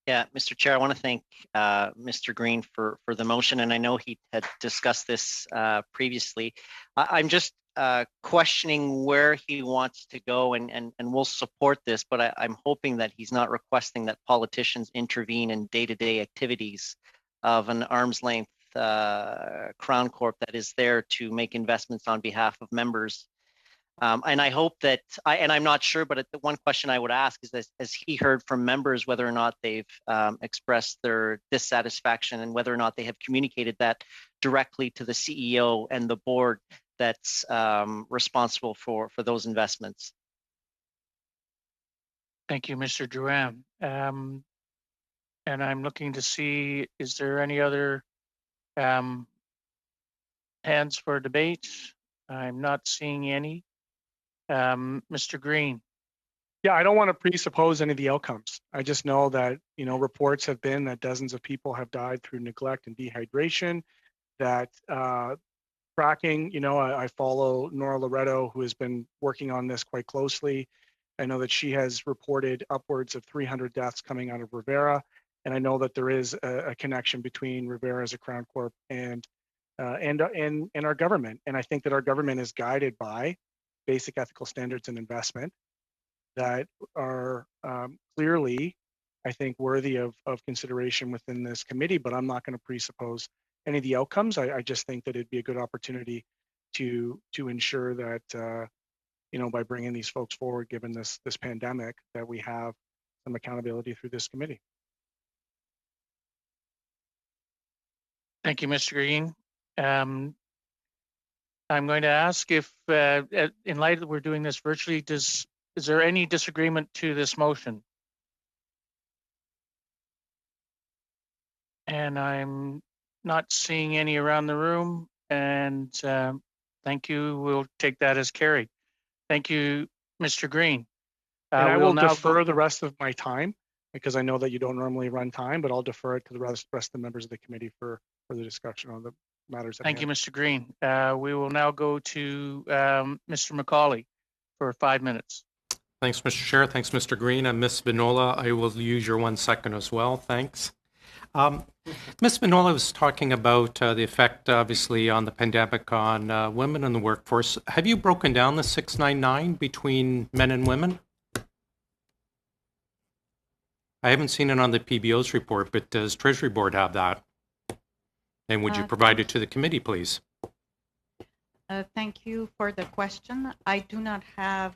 Yeah, Mr. Chair, I want to thank Mr. Green for the motion, and I know he had discussed this previously. I'm just questioning where he wants to go, and we'll support this, but I'm hoping that he's not requesting that politicians intervene in day-to-day activities of an arm's length Crown Corp that is there to make investments on behalf of members. And I hope that, and I'm not sure, but the one question I would ask is, has he heard from members whether or not they've expressed their dissatisfaction and whether or not they have communicated that directly to the CEO and the board that's responsible for those investments? Thank you, Mr. Drouin. And I'm looking to see, is there any other hands for debate? I'm not seeing any. Mr. Green. Yeah, I don't want to presuppose any of the outcomes. I just know that, reports have been that dozens of people have died through neglect and dehydration, that tracking, I follow Nora Loretto, who has been working on this quite closely. I know that she has reported upwards of 300 deaths coming out of Revera, and I know that there is a connection between Revera as a Crown Corp and our government. And I think that our government is guided by basic ethical standards in investment that are clearly, I think, worthy of consideration within this committee, but I'm not going to presuppose any of the outcomes. I just think that it'd be a good opportunity to ensure that, by bringing these folks forward, given this pandemic, that we have some accountability through this committee. Thank you, Mr. Green. I'm going to ask if, in light that we're doing this virtually, is there any disagreement to this motion? And I'm not seeing any around the room. And thank you. We'll take that as carried. Thank you, Mr. Green. And I we'll will now defer the rest of my time because I know that you don't normally run time, but I'll defer it to the rest of the members of the committee for the discussion on the matters at Thank you, hand. Mr. Green. We will now go to Mr. McCauley for 5 minutes. Thanks, Mr. Chair. Thanks, Mr. Green. And Ms. Vinola, I will use your 1 second as well. Thanks. Ms. Vinola was talking about the effect, obviously, on the pandemic on women in the workforce. Have you broken down the 699 between men and women? I haven't seen it on the PBO's report, but does Treasury Board have that? And would you provide it to the committee, please? Thank you for the question. I do not have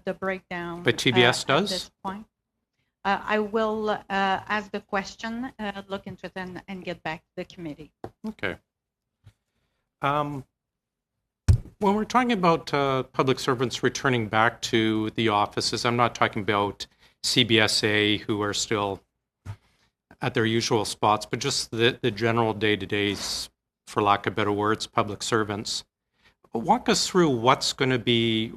the breakdown. But TBS does? At this point. I will ask the question, look into it, and get back to the committee. Okay. When we're talking about public servants returning back to the offices, I'm not talking about CBSA who are still at their usual spots, but just the general day-to-days, for lack of better words, public servants. Walk us through what's going to be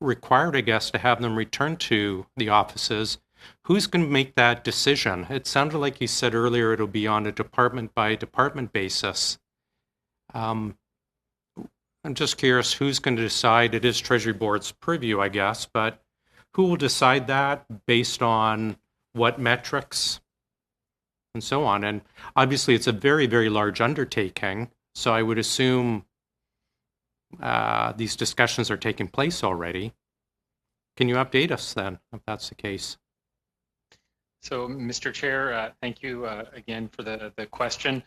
required, I guess, to have them return to the offices. Who's going to make that decision? It sounded like you said earlier it'll be on a department-by-department basis. I'm just curious who's going to decide. It is Treasury Board's purview, I guess, but who will decide that based on what metrics and so on? And obviously it's a very, very large undertaking, so I would assume these discussions are taking place already. Can you update us then, if that's the case? So, Mr. Chair, thank you again for the question.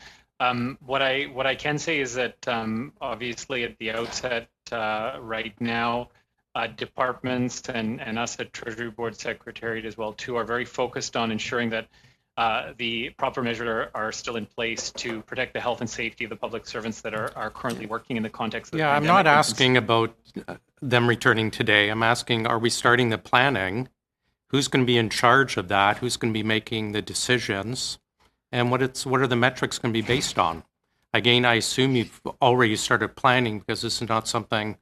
What I can say is that obviously at the outset right now, departments and us at Treasury Board Secretariat as well too are very focused on ensuring that the proper measures are still in place to protect the health and safety of the public servants that are currently working in the context of the pandemic. I'm not asking about them returning today. I'm asking, are we starting the planning? Who's going to be in charge of that? Who's going to be making the decisions? And what are the metrics going to be based on? Again, I assume you've already started planning because this is not something,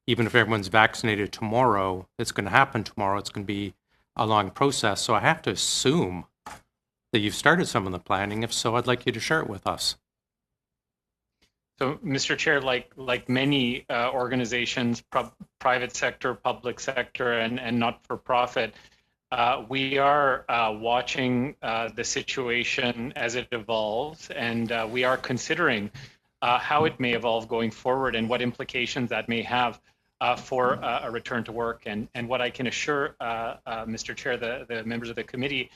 even if everyone's vaccinated tomorrow, it's going to happen tomorrow. It's going to be a long process. So I have to assume that you've started some of the planning. If so, I'd like you to share it with us. So, Mr. Chair, like many organizations, private sector, public sector, and not-for-profit, we are watching the situation as it evolves, and we are considering how it may evolve going forward and what implications that may have for a return to work. And what I can assure Mr. Chair, the members of the committee,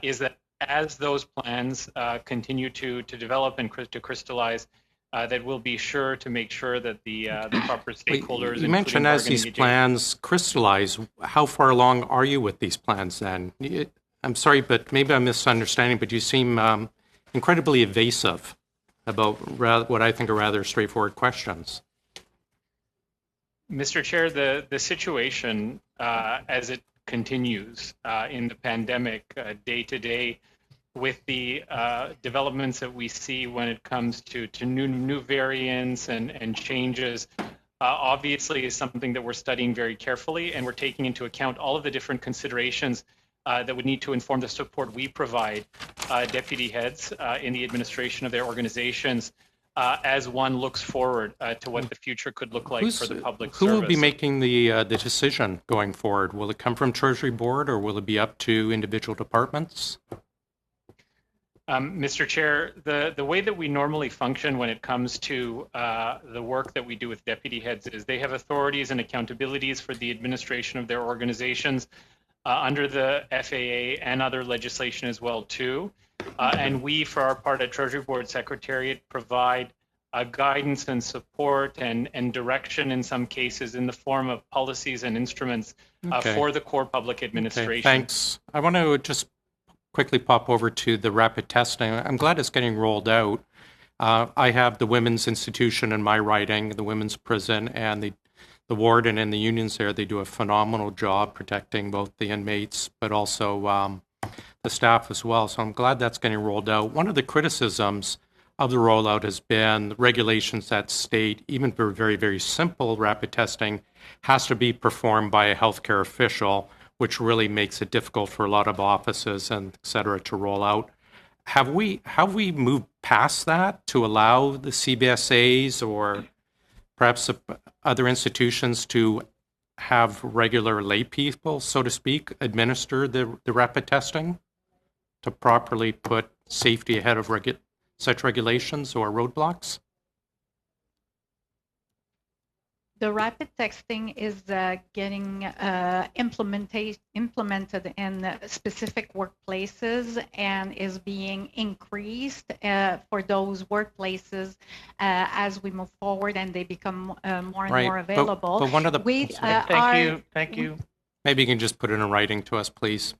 is that as those plans continue to develop and to crystallize, that we'll be sure to make sure that the proper stakeholders. You mentioned as these plans crystallize, how far along are you with these plans then? I'm sorry, but maybe I'm misunderstanding, but you seem incredibly evasive about what I think are rather straightforward questions. Mr. Chair, the situation as it continues in the pandemic day to day, with the developments that we see when it comes to new variants and changes, obviously is something that we're studying very carefully, and we're taking into account all of the different considerations that would need to inform the support we provide deputy heads in the administration of their organizations as one looks forward to what the future could look like for the public service. Who will be making the decision going forward? Will it come from Treasury Board, or will it be up to individual departments? Mr. Chair, the way that we normally function when it comes to the work that we do with deputy heads is they have authorities and accountabilities for the administration of their organizations under the FAA and other legislation as well too. And we, for our part at Treasury Board Secretariat, provide guidance and support and direction in some cases in the form of policies and instruments for the core public administration. Okay, thanks. I want to just quickly pop over to the rapid testing. I'm glad it's getting rolled out. I have the Women's Institution in my riding, the Women's Prison, and the warden and the unions there. They do a phenomenal job protecting both the inmates, but also the staff as well. So I'm glad that's getting rolled out. One of the criticisms of the rollout has been regulations that state, even for very, very simple rapid testing, has to be performed by a healthcare official, which really makes it difficult for a lot of offices and et cetera to roll out. Have we moved past that to allow the CBSAs or perhaps other institutions to have regular lay people, so to speak, administer the rapid testing to properly put safety ahead of such regulations or roadblocks? The rapid texting is getting implemented in specific workplaces and is being increased for those workplaces as we move forward and they become more and more available. But one of the Thank you. Maybe you can just put it in writing to us, please.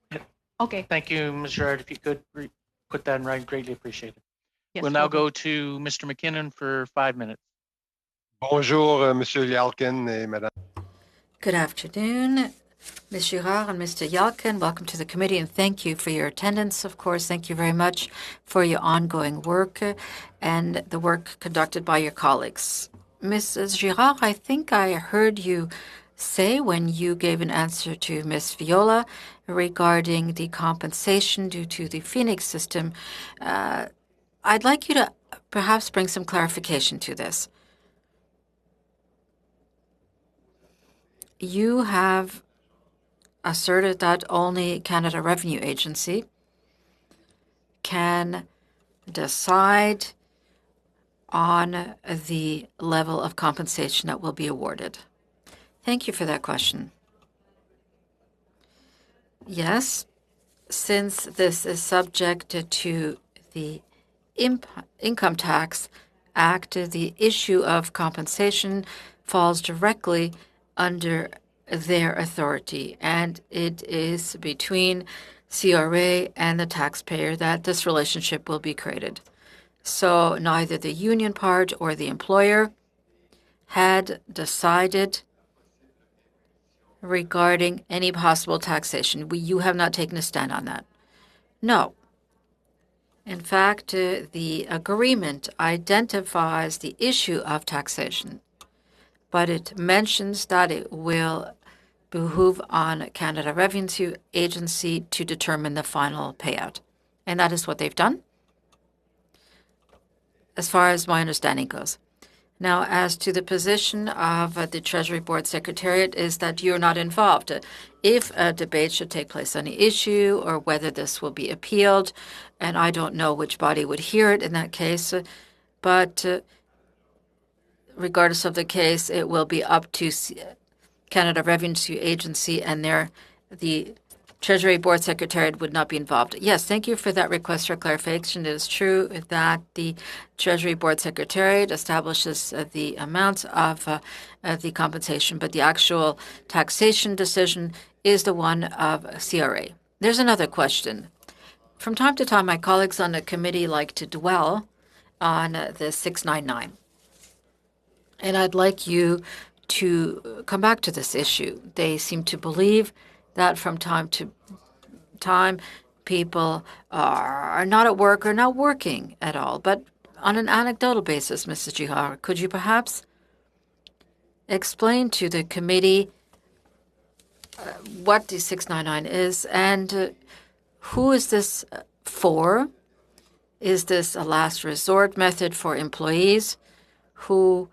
Okay. Thank you, Ms. Gerard. If you could put that in writing, greatly appreciated. Yes, We'll now go to Mr. McKinnon for 5 minutes. Bonjour, Monsieur Yalkin et Madame. Good afternoon, Ms. Girard and Mr. Yalkin. Welcome to the committee, and thank you for your attendance, of course. Thank you very much for your ongoing work and the work conducted by your colleagues. Mrs. Girard, I think I heard you say when you gave an answer to Ms. Viola regarding the compensation due to the Phoenix system. I'd like you to perhaps bring some clarification to this. You have asserted that only Canada Revenue Agency can decide on the level of compensation that will be awarded. Thank you for that question. Yes, since this is subject to the Income Tax Act, the issue of compensation falls directly under their authority, and it is between CRA and the taxpayer that this relationship will be created. So neither the union part or the employer had decided regarding any possible taxation. You have not taken a stand on that. No. In fact, the agreement identifies the issue of taxation, but it mentions that it will behoove on Canada Revenue Agency to determine the final payout. And that is what they've done, as far as my understanding goes. Now, as to the position of the Treasury Board Secretariat is that you're not involved. If a debate should take place on the issue or whether this will be appealed, and I don't know which body would hear it in that case, but regardless of the case, it will be up to Canada Revenue Agency and the Treasury Board Secretariat would not be involved. Yes, thank you for that request for clarification. It is true that the Treasury Board Secretariat establishes the amounts of the compensation, but the actual taxation decision is the one of CRA. There's another question. From time to time, my colleagues on the committee like to dwell on the 699. And I'd like you to come back to this issue. They seem to believe that from time to time, people are not at work or not working at all. But on an anecdotal basis, Mrs. Girard, could you perhaps explain to the committee what the 699 is and who is this for? Is this a last resort method for employees who,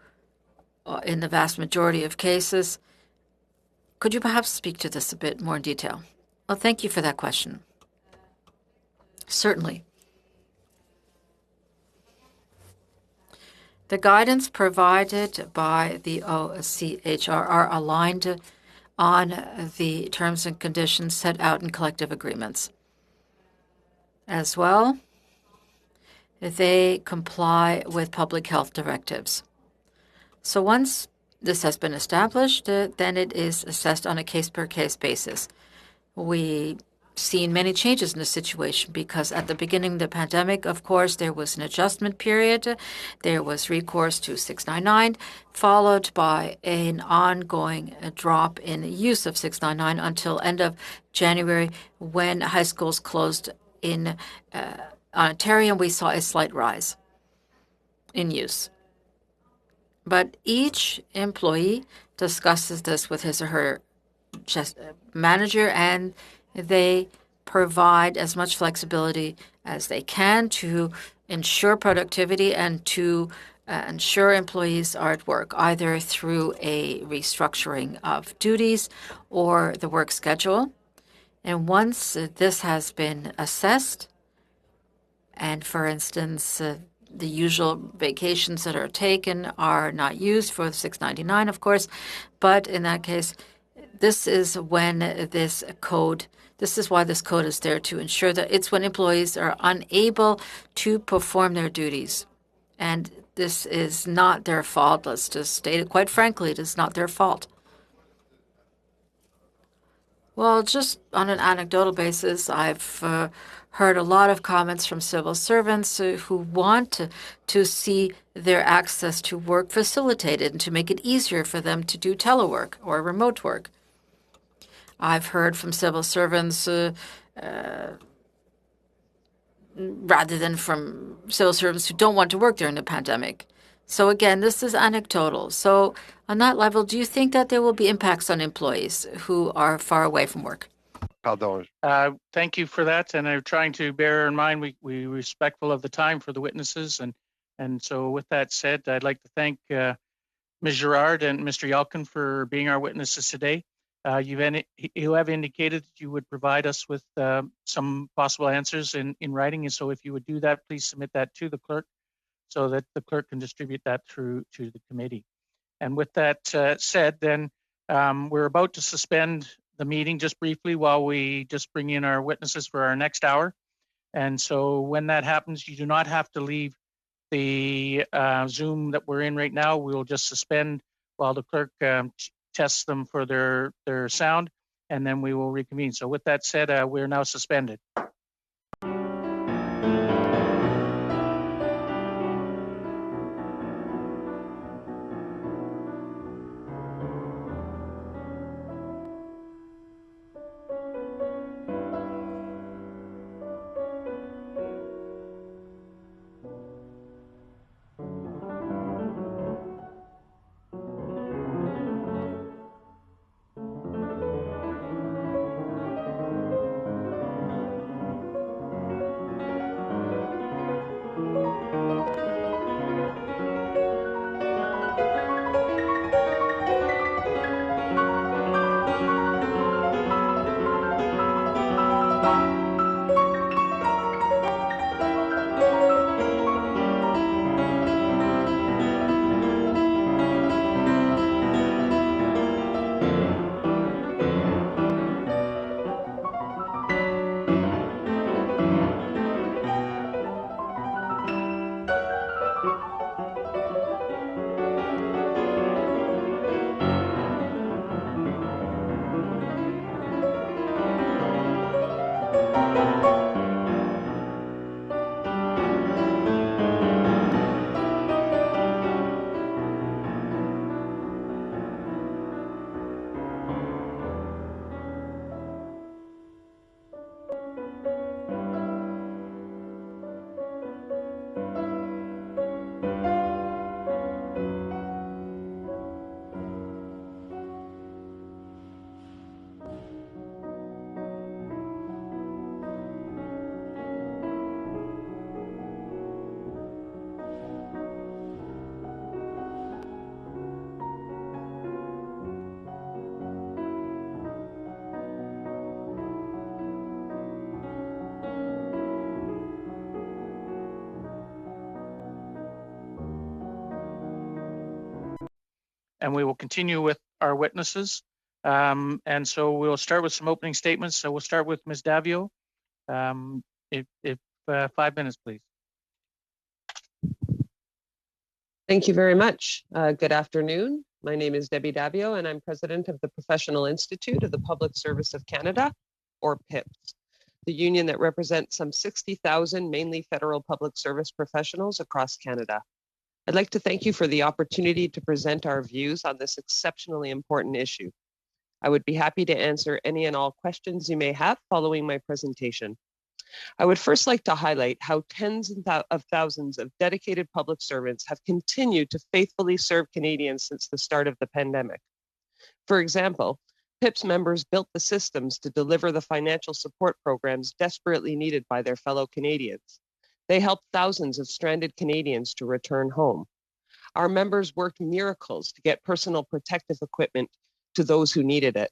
in the vast majority of cases, could you perhaps speak to this a bit more in detail? Well, thank you for that question. Certainly. The guidance provided by the OCHR are aligned on the terms and conditions set out in collective agreements. As well, they comply with public health directives. So once this has been established, then it is assessed on a case-per-case basis. We seen many changes in the situation because at the beginning of the pandemic, of course, there was an adjustment period. There was recourse to 699, followed by an ongoing drop in use of 699 until end of January when high schools closed in Ontario. We saw a slight rise in use. But each employee discusses this with his or her manager, and they provide as much flexibility as they can to ensure productivity and to ensure employees are at work, either through a restructuring of duties or the work schedule. And once this has been assessed, and for instance, the usual vacations that are taken are not used for 699, of course, but in that case, this is when this is why this code is there, to ensure that it's when employees are unable to perform their duties. And this is not their fault. Let's just state it quite frankly, it is not their fault. Well, just on an anecdotal basis, I've heard a lot of comments from civil servants who want to see their access to work facilitated and to make it easier for them to do telework or remote work. I've heard from civil servants rather than from civil servants who don't want to work during the pandemic. So again, this is anecdotal. So on that level, do you think that there will be impacts on employees who are far away from work? Pardon. Thank you for that. And I'm trying to bear in mind we respectful of the time for the witnesses. And so with that said, I'd like to thank Ms. Girard and Mr. Yelkin for being our witnesses today. You have indicated that you would provide us with some possible answers in writing. And so if you would do that, please submit that to the clerk so that the clerk can distribute that through to the committee. And with that said, then we're about to suspend the meeting just briefly while we just bring in our witnesses for our next hour. And so when that happens, you do not have to leave the Zoom that we're in right now. We'll just suspend while the clerk tests them for their sound, and then we will reconvene. So with that said, we're now suspended. And we will continue with our witnesses. And so we'll start with some opening statements. So we'll start with Ms. Davio. If 5 minutes, please. Thank you very much. Good afternoon. My name is Debbie Davio, and I'm president of the Professional Institute of the Public Service of Canada, or PIPS. the union that represents some 60,000 mainly federal public service professionals across Canada. I'd like to thank you for the opportunity to present our views on this exceptionally important issue. I would be happy to answer any and all questions you may have following my presentation. I would first like to highlight how tens of thousands of dedicated public servants have continued to faithfully serve Canadians since the start of the pandemic. For example, PIP's members built the systems to deliver the financial support programs desperately needed by their fellow Canadians. They helped thousands of stranded Canadians to return home. Our members worked miracles to get personal protective equipment to those who needed it.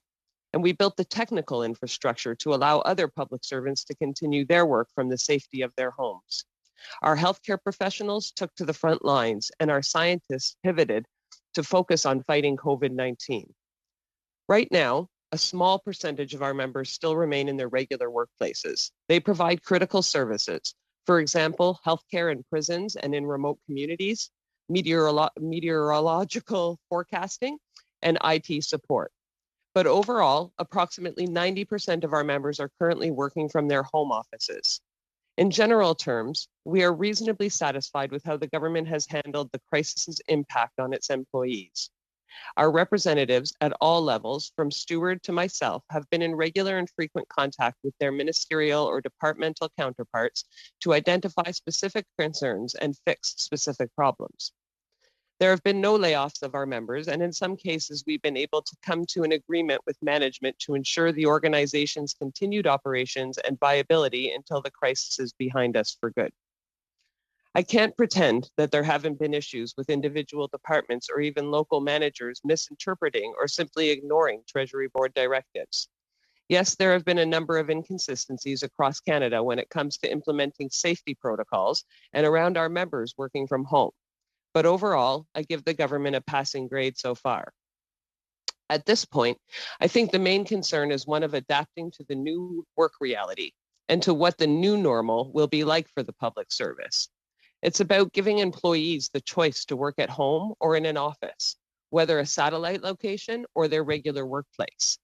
And we built the technical infrastructure to allow other public servants to continue their work from the safety of their homes. Our healthcare professionals took to the front lines, and our scientists pivoted to focus on fighting COVID-19. Right now, a small percentage of our members still remain in their regular workplaces. They provide critical services, for example, healthcare in prisons and in remote communities, meteorological forecasting, and IT support. But overall, approximately 90% of our members are currently working from their home offices. In general terms, we are reasonably satisfied with how the government has handled the crisis's impact on its employees. Our representatives at all levels, from steward to myself, have been in regular and frequent contact with their ministerial or departmental counterparts to identify specific concerns and fix specific problems. There have been no layoffs of our members, and in some cases, we've been able to come to an agreement with management to ensure the organization's continued operations and viability until the crisis is behind us for good. I can't pretend that there haven't been issues with individual departments or even local managers misinterpreting or simply ignoring Treasury Board directives. Yes, there have been a number of inconsistencies across Canada when it comes to implementing safety protocols and around our members working from home. But overall, I give the government a passing grade so far. At this point, I think the main concern is one of adapting to the new work reality and to what the new normal will be like for the public service. It's about giving employees the choice to work at home or in an office, whether a satellite location or their regular workplace.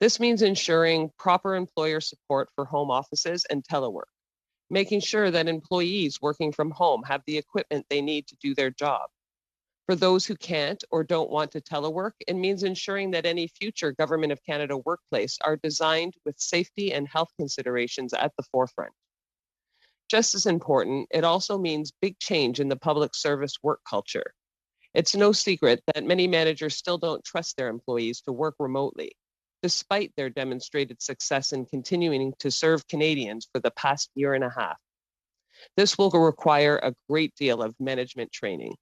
This means ensuring proper employer support for home offices and telework, making sure that employees working from home have the equipment they need to do their job. For those who can't or don't want to telework, it means ensuring that any future Government of Canada workplace are designed with safety and health considerations at the forefront. Just as important, it also means big change in the public service work culture. It's no secret that many managers still don't trust their employees to work remotely, despite their demonstrated success in continuing to serve Canadians for the past year and a half. This will require a great deal of management training.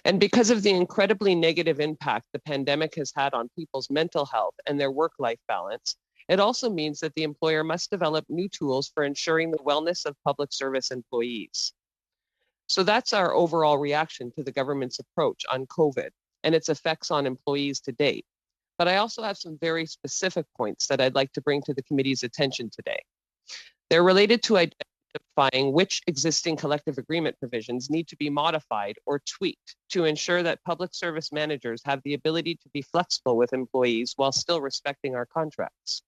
And because of the incredibly negative impact the pandemic has had on people's mental health and their work-life balance, it also means that the employer must develop new tools for ensuring the wellness of public service employees. So that's our overall reaction to the government's approach on COVID and its effects on employees to date. But I also have some very specific points that I'd like to bring to the committee's attention today. They're related to identifying which existing collective agreement provisions need to be modified or tweaked to ensure that public service managers have the ability to be flexible with employees while still respecting our contracts.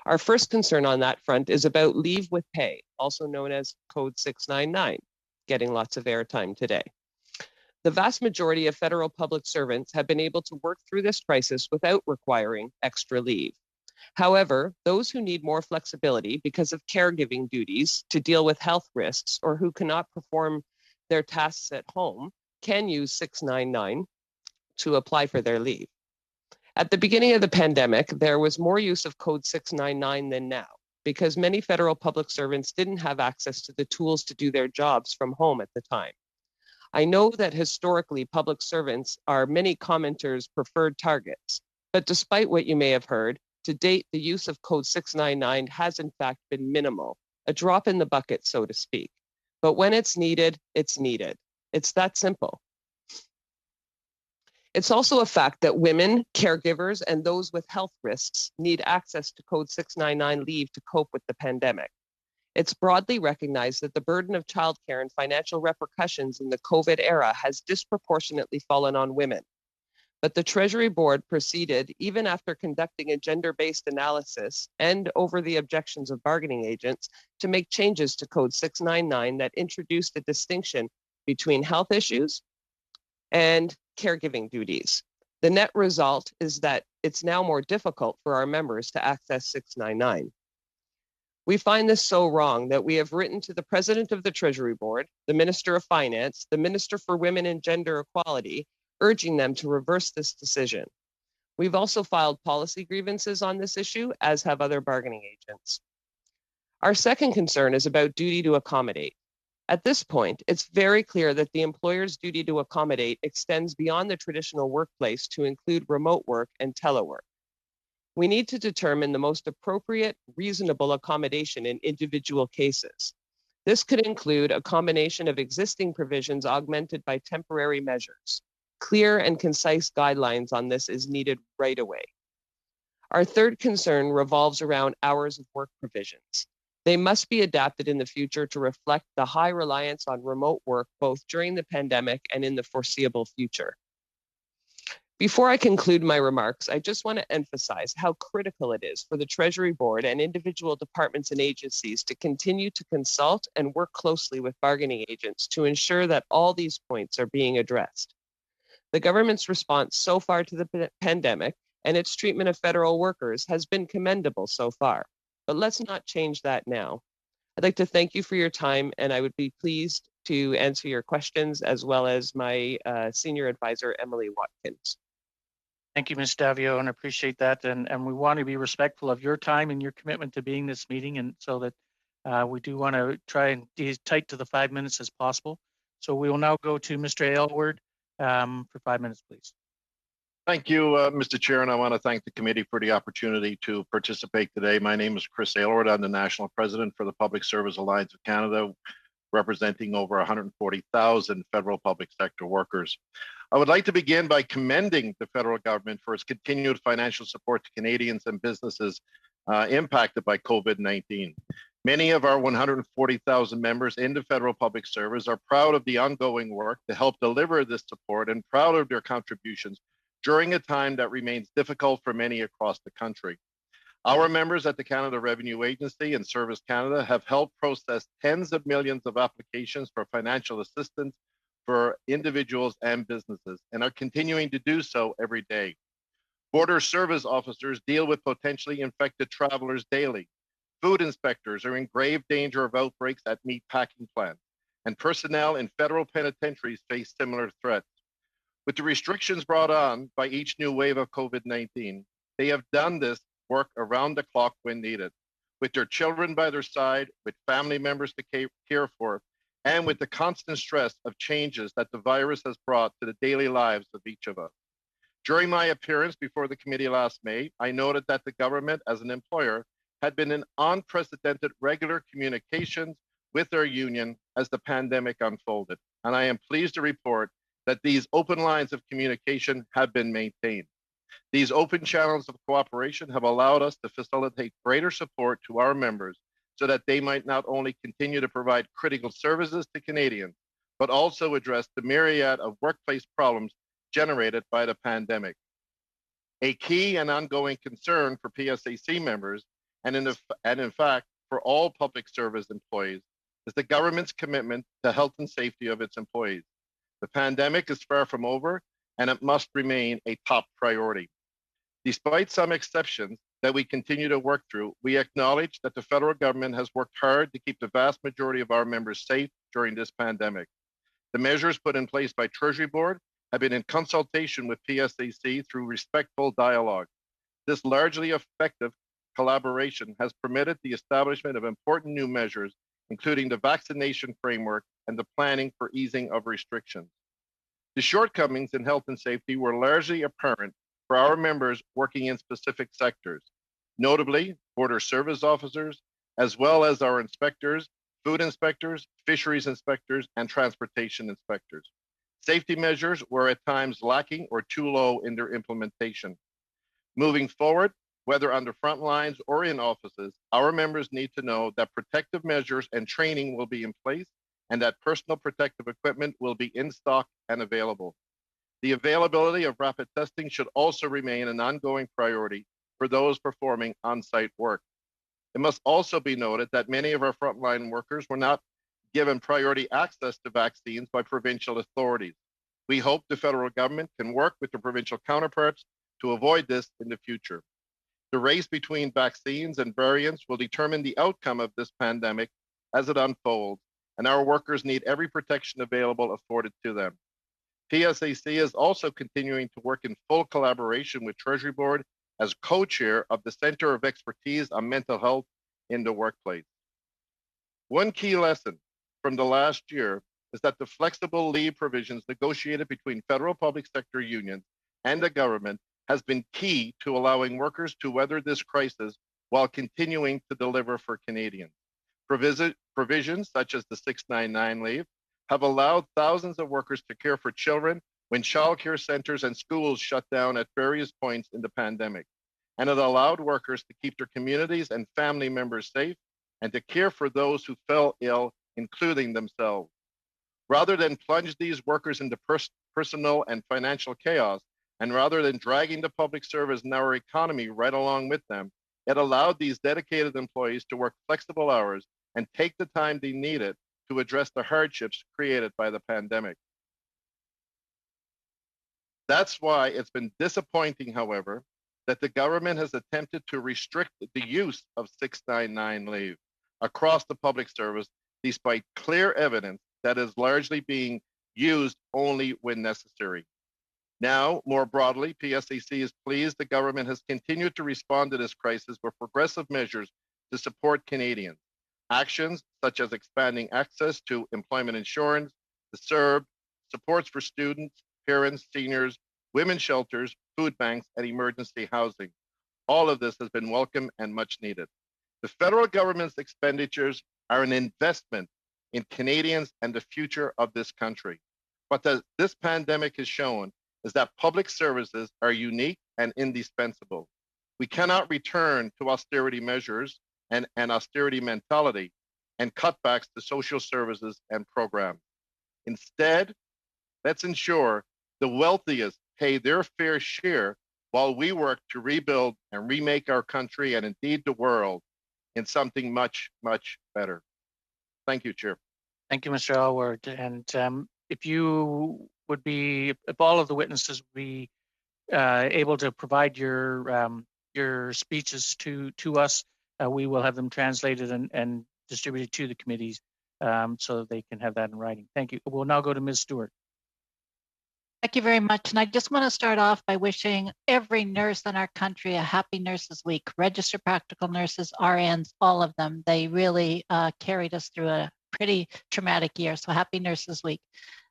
Our first concern on that front is about leave with pay, also known as Code 699, getting lots of airtime today. The vast majority of federal public servants have been able to work through this crisis without requiring extra leave. However, those who need more flexibility because of caregiving duties to deal with health risks or who cannot perform their tasks at home can use 699 to apply for their leave. At the beginning of the pandemic, there was more use of Code 699 than now because many federal public servants didn't have access to the tools to do their jobs from home at the time. I know that historically public servants are many commenters' preferred targets, but despite what you may have heard, to date, the use of Code 699 has in fact been minimal, a drop in the bucket, so to speak. But when it's needed, it's needed. It's that simple. It's also a fact that women, caregivers, and those with health risks need access to Code 699 leave to cope with the pandemic. It's broadly recognized that the burden of childcare and financial repercussions in the COVID era has disproportionately fallen on women. But the Treasury Board proceeded, even after conducting a gender-based analysis and over the objections of bargaining agents, to make changes to Code 699 that introduced a distinction between health issues and caregiving duties. The net result is that it's now more difficult for our members to access 699. We find this so wrong that we have written to the President of the Treasury Board, the Minister of Finance, the Minister for Women and Gender Equality, urging them to reverse this decision. We've also filed policy grievances on this issue, as have other bargaining agents. Our second concern is about duty to accommodate. At this point, it's very clear that the employer's duty to accommodate extends beyond the traditional workplace to include remote work and telework. We need to determine the most appropriate, reasonable accommodation in individual cases. This could include a combination of existing provisions augmented by temporary measures. Clear and concise guidelines on this is needed right away. Our third concern revolves around hours of work provisions. They must be adapted in the future to reflect the high reliance on remote work, both during the pandemic and in the foreseeable future. Before I conclude my remarks, I just want to emphasize how critical it is for the Treasury Board and individual departments and agencies to continue to consult and work closely with bargaining agents to ensure that all these points are being addressed. The government's response so far to the pandemic and its treatment of federal workers has been commendable so far, but let's not change that now. I'd like to thank you for your time, and I would be pleased to answer your questions, as well as my senior advisor, Emily Watkins. Thank you, Ms. Davio, and appreciate that. And we want to be respectful of your time and your commitment to being this meeting, and so that we do want to try and be as tight to the 5 minutes as possible. So we will now go to Mr. Aylward for 5 minutes, please. Thank you, Mr. Chair, and I want to thank the committee for the opportunity to participate today. My name is Chris Aylward. I'm the National President for the Public Service Alliance of Canada, representing over 140,000 federal public sector workers. I would like to begin by commending the federal government for its continued financial support to Canadians and businesses impacted by COVID-19. Many of our 140,000 members in the federal public service are proud of the ongoing work to help deliver this support and proud of their contributions during a time that remains difficult for many across the country. Our members at the Canada Revenue Agency and Service Canada have helped process tens of millions of applications for financial assistance for individuals and businesses, and are continuing to do so every day. Border service officers deal with potentially infected travelers daily. Food inspectors are in grave danger of outbreaks at meat packing plants, and personnel in federal penitentiaries face similar threats. With the restrictions brought on by each new wave of COVID-19, they have done this work around the clock when needed, with their children by their side, with family members to care for, and with the constant stress of changes that the virus has brought to the daily lives of each of us. During my appearance before the committee last May, I noted that the government as an employer had been in unprecedented regular communications with their union as the pandemic unfolded. And I am pleased to report that these open lines of communication have been maintained. These open channels of cooperation have allowed us to facilitate greater support to our members so that they might not only continue to provide critical services to Canadians, but also address the myriad of workplace problems generated by the pandemic. A key and ongoing concern for PSAC members, and in fact, for all public service employees, is the government's commitment to health and safety of its employees. The pandemic is far from over, and it must remain a top priority. Despite some exceptions that we continue to work through, we acknowledge that the federal government has worked hard to keep the vast majority of our members safe during this pandemic. The measures put in place by Treasury Board have been in consultation with PSAC through respectful dialogue. This largely effective collaboration has permitted the establishment of important new measures, including the vaccination framework and the planning for easing of restrictions. The shortcomings in health and safety were largely apparent for our members working in specific sectors, notably border service officers, as well as our inspectors, food inspectors, fisheries inspectors, and transportation inspectors. Safety measures were at times lacking or too low in their implementation. Moving forward, whether on the front lines or in offices, our members need to know that protective measures and training will be in place and that personal protective equipment will be in stock and available. The availability of rapid testing should also remain an ongoing priority for those performing on-site work. It must also be noted that many of our frontline workers were not given priority access to vaccines by provincial authorities. We hope the federal government can work with the provincial counterparts to avoid this in the future. The race between vaccines and variants will determine the outcome of this pandemic as it unfolds, and our workers need every protection available afforded to them. PSAC is also continuing to work in full collaboration with Treasury Board as co-chair of the Center of Expertise on Mental Health in the Workplace. One key lesson from the last year is that the flexible leave provisions negotiated between federal public sector unions and the government has been key to allowing workers to weather this crisis while continuing to deliver for Canadians. Provisions such as the 699 leave have allowed thousands of workers to care for children when childcare centers and schools shut down at various points in the pandemic. And it allowed workers to keep their communities and family members safe and to care for those who fell ill, including themselves. Rather than plunge these workers into personal and financial chaos, and rather than dragging the public service and our economy right along with them, it allowed these dedicated employees to work flexible hours and take the time they needed to address the hardships created by the pandemic. That's why it's been disappointing, however, that the government has attempted to restrict the use of 699 leave across the public service, despite clear evidence that is largely being used only when necessary. Now, more broadly, PSAC is pleased the government has continued to respond to this crisis with progressive measures to support Canadians. Actions such as expanding access to employment insurance, the CERB, supports for students, parents, seniors, women's shelters, food banks, and emergency housing. All of this has been welcome and much needed. The federal government's expenditures are an investment in Canadians and the future of this country. What this pandemic has shown is that public services are unique and indispensable. We cannot return to austerity measures and austerity mentality and cutbacks to social services and programs. Instead, let's ensure the wealthiest pay their fair share while we work to rebuild and remake our country and indeed the world in something much, much better. Thank you, Chair. Thank you, Mr. Elward. And if you would be, if all of the witnesses would be able to provide your speeches to us, we will have them translated and distributed to the committees so that they can have that in writing. Thank you. We'll now go to Ms. Stewart. Thank you very much. And I just want to start off by wishing every nurse in our country a happy Nurses Week. Registered practical nurses, RNs, all of them. They really carried us through a pretty traumatic year. So happy Nurses Week.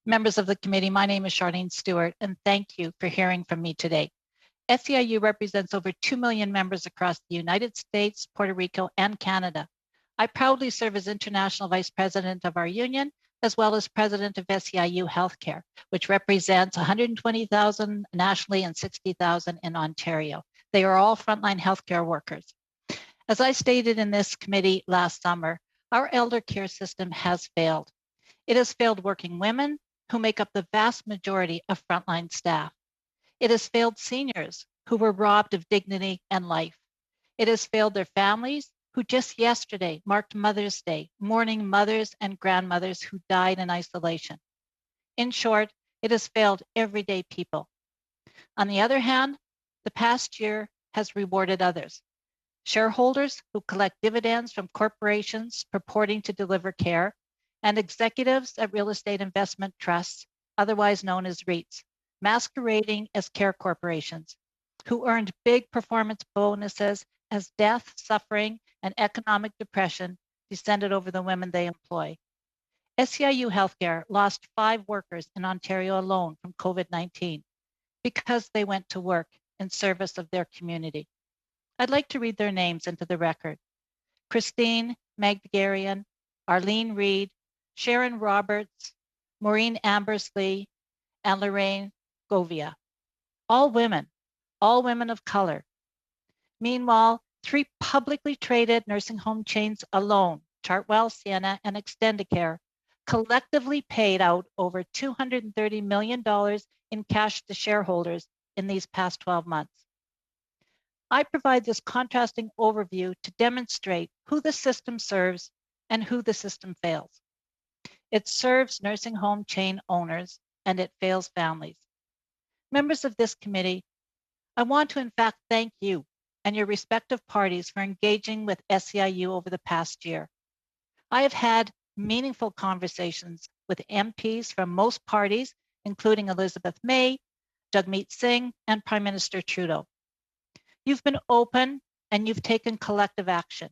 Members of the committee, my name is Charlene Stewart, and thank you for hearing from me today. SEIU represents over 2 million members across the United States, Puerto Rico, and Canada. I proudly serve as International Vice President of our union, as well as President of SEIU Healthcare, which represents 120,000 nationally and 60,000 in Ontario. They are all frontline healthcare workers. As I stated in this committee last summer, our elder care system has failed. It has failed working women, who make up the vast majority of frontline staff. It has failed seniors, who were robbed of dignity and life. It has failed their families, who just yesterday marked Mother's Day, mourning mothers and grandmothers who died in isolation. In short, it has failed everyday people. On the other hand, the past year has rewarded others. Shareholders who collect dividends from corporations purporting to deliver care, and executives at real estate investment trusts, otherwise known as REITs, masquerading as care corporations, who earned big performance bonuses as death, suffering, and economic depression descended over the women they employ. SEIU Healthcare lost 5 workers in Ontario alone from COVID-19 because they went to work in service of their community. I'd like to read their names into the record. Christine Magdagarian, Arlene Reed, Sharon Roberts, Maureen Ambersley, and Lorraine Govia. All women of color. Meanwhile, 3 publicly traded nursing home chains alone, Chartwell, Sienna, and Extendicare, collectively paid out over $230 million in cash to shareholders in these past 12 months. I provide this contrasting overview to demonstrate who the system serves and who the system fails. It serves nursing home chain owners and it fails families. Members of this committee, I want to in fact thank you and your respective parties for engaging with SEIU over the past year. I have had meaningful conversations with MPs from most parties, including Elizabeth May, Jagmeet Singh, and Prime Minister Trudeau. You've been open and you've taken collective action.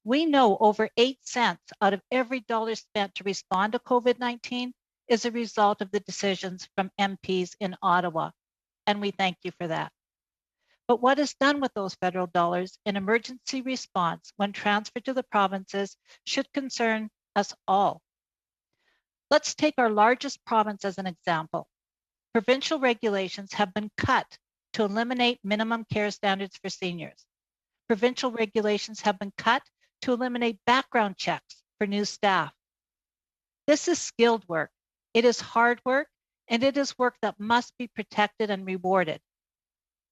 We know over 8 cents out of every dollar spent to respond to COVID-19 is a result of the decisions from MPs in Ottawa, and we thank you for that. But what is done with those federal dollars in emergency response when transferred to the provinces should concern us all. Let's take our largest province as an example. Provincial regulations have been cut to eliminate minimum care standards for seniors. Provincial regulations have been cut to eliminate background checks for new staff. This is skilled work. It is hard work, and it is work that must be protected and rewarded.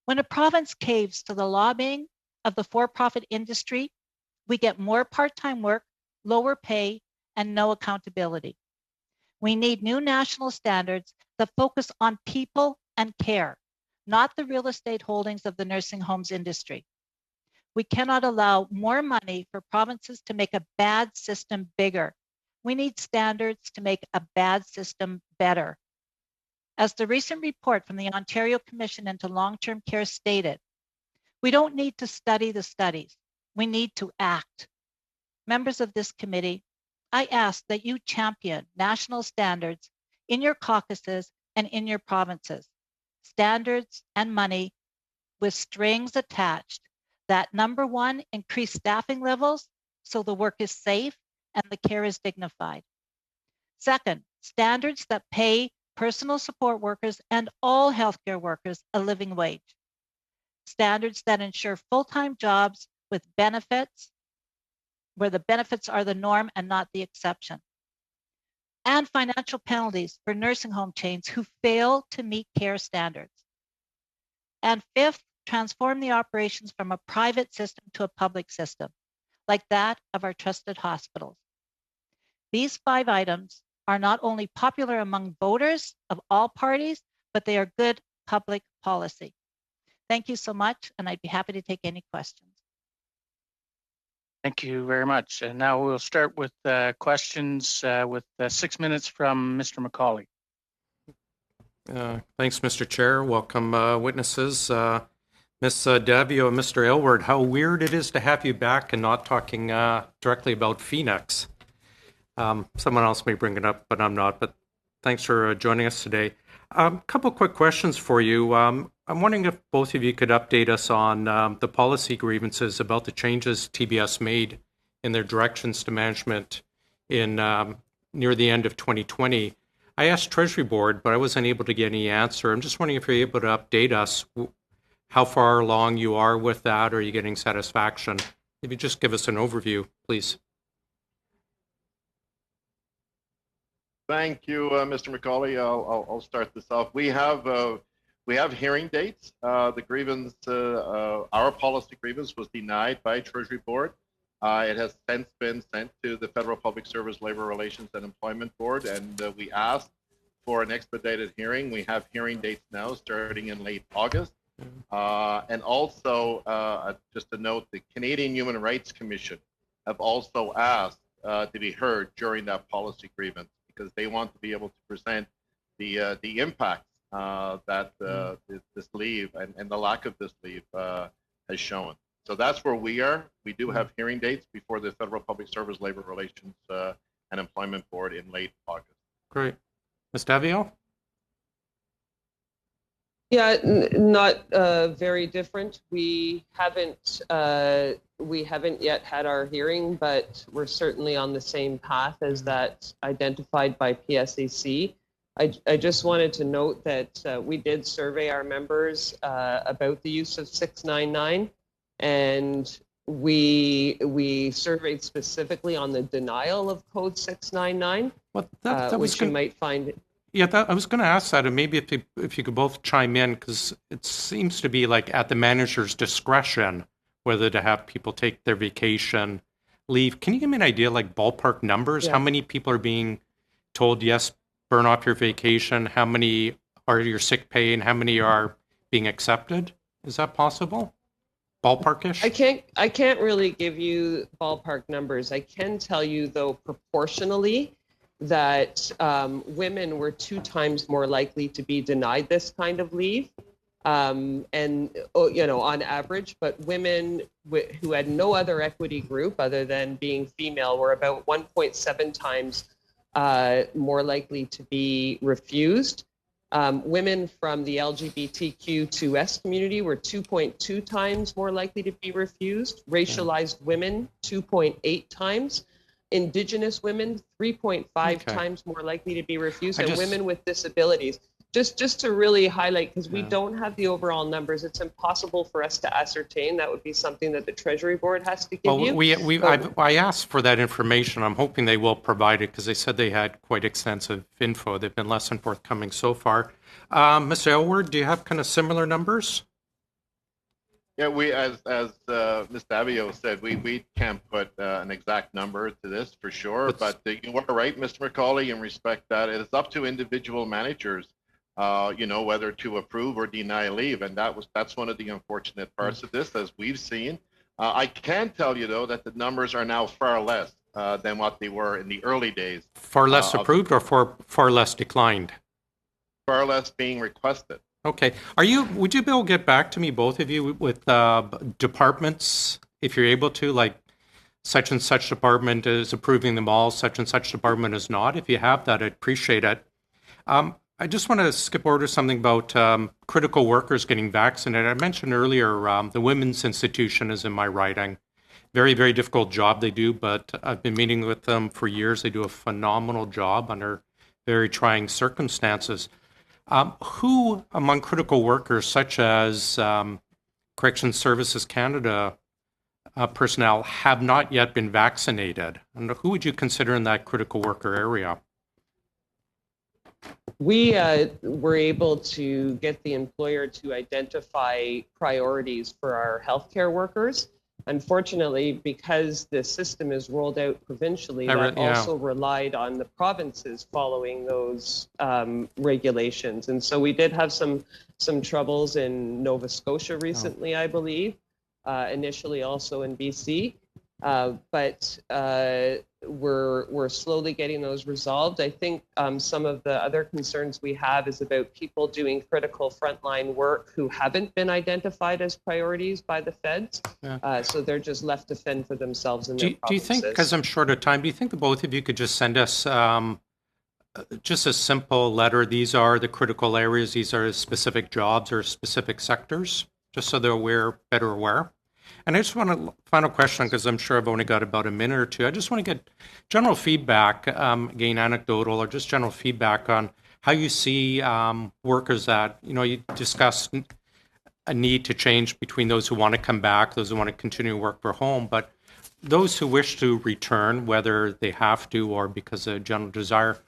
When a province caves to the lobbying of the for-profit industry, we get more part-time work, lower pay, and no accountability. We need new national standards that focus on people and care, not the real estate holdings of the nursing homes industry. We cannot allow more money for provinces to make a bad system bigger. We need standards to make a bad system better. As the recent report from the Ontario Commission into Long-Term Care stated, we don't need to study the studies. We need to act. Members of this committee, I ask that you champion national standards in your caucuses and in your provinces. Standards and money with strings attached that, number one, increase staffing levels so the work is safe and the care is dignified. Second, standards that pay personal support workers and all healthcare workers a living wage. Standards that ensure full-time jobs with benefits, where the benefits are the norm and not the exception. And financial penalties for nursing home chains who fail to meet care standards. And fifth, transform the operations from a private system to a public system, like that of our trusted hospitals. These 5 items are not only popular among voters of all parties, but they are good public policy. Thank you so much, and I'd be happy to take any questions. Thank you very much. And now we'll start with questions with 6 minutes from Mr. McCauley. Thanks, Mr. Chair. Welcome, witnesses. Ms. Davio and Mr. Aylward, how weird it is to have you back and not talking directly about Phoenix. Someone else may bring it up, but I'm not. But thanks for joining us today. A couple quick questions for you. I'm wondering if both of you could update us on the policy grievances about the changes TBS made in their directions to management in near the end of 2020. I asked Treasury Board, but I wasn't able to get any answer. I'm just wondering if you're able to update us how far along you are with that. Or are you getting satisfaction? If you just give us an overview, please. Thank you, Mr. McCauley. I'll start this off. We have hearing dates. The grievance, our policy grievance, was denied by Treasury Board. It has since been sent to the Federal Public Service Labor Relations and Employment Board, and we asked for an expedited hearing. We have hearing dates now starting in late August. And also, just to note, the Canadian Human Rights Commission have also asked to be heard during that policy grievance, because they want to be able to present the impacts that this leave and the lack of this leave has shown. So that's where we are. We do have hearing dates before the Federal Public Service Labor Relations and Employment Board in late August. Great. Ms. Davio? Yeah, not very different. We haven't yet had our hearing, but we're certainly on the same path as that identified by PSAC. I just wanted to note that we did survey our members about the use of 699, and We surveyed specifically on the denial of Code 699, Well, that was which you might find. Yeah, I was going to ask that, and maybe if you could both chime in, because it seems to be like at the manager's discretion whether to have people take their vacation leave. Can you give me an idea, like ballpark numbers? Yeah. How many people are being told, yes, burn off your vacation? How many are your sick pay, and how many are being accepted? Is that possible? Ballparkish? I can't really give you ballpark numbers. I can tell you, though, proportionally, that women were 2 times more likely to be denied this kind of leave, and on average. But women who had no other equity group other than being female were about 1.7 times more likely to be refused. Women from the LGBTQ2S community were 2.2 times more likely to be refused. Racialized women, 2.8 times. Indigenous women, 3.5 times more likely to be refused. And women with disabilities. Just to really highlight, because we don't have the overall numbers, it's impossible for us to ascertain. That would be something that the Treasury Board has to give you. I asked for that information. I'm hoping they will provide it, because they said they had quite extensive info. They've been less than forthcoming so far. Ms. Aylward, do you have kind of similar numbers? Yeah, we, as Ms. Davio said, we can't put an exact number to this for sure, but you are right, Mr. McCauley, in respect that it is up to individual managers, whether to approve or deny leave, and that's one of the unfortunate parts of this, as we've seen. I can tell you, though, that the numbers are now far less than what they were in the early days. Far less approved or far less declined? Far less being requested. Okay. Would you be able to get back to me, both of you, with departments, if you're able to, like such and such department is approving them all, such and such department is not? If you have that, I'd appreciate it. I just want to skip over to something about critical workers getting vaccinated. I mentioned earlier the Women's Institution is in my riding. Very, very difficult job they do, but I've been meeting with them for years. They do a phenomenal job under very trying circumstances. Who among critical workers, such as Corrections Services Canada personnel, have not yet been vaccinated? And who would you consider in that critical worker area? We were able to get the employer to identify priorities for our healthcare workers. Unfortunately, because the system is rolled out provincially, that also relied on the provinces following those regulations. And so we did have some troubles in Nova Scotia recently, I believe, initially also in BC. But we're slowly getting those resolved. I think some of the other concerns we have is about people doing critical frontline work who haven't been identified as priorities by the feds. So they're just left to fend for themselves in their provinces. Do you think, because I'm short of time, do you think the both of you could just send us just a simple letter? These are the critical areas, these are specific jobs or specific sectors, just so they're better aware? And I just want a final question, because I'm sure I've only got about a minute or two. I just want to get general feedback, again, anecdotal, or just general feedback on how you see workers that, you discussed a need to change between those who want to come back, those who want to continue to work from home, but those who wish to return, whether they have to or because of general desire,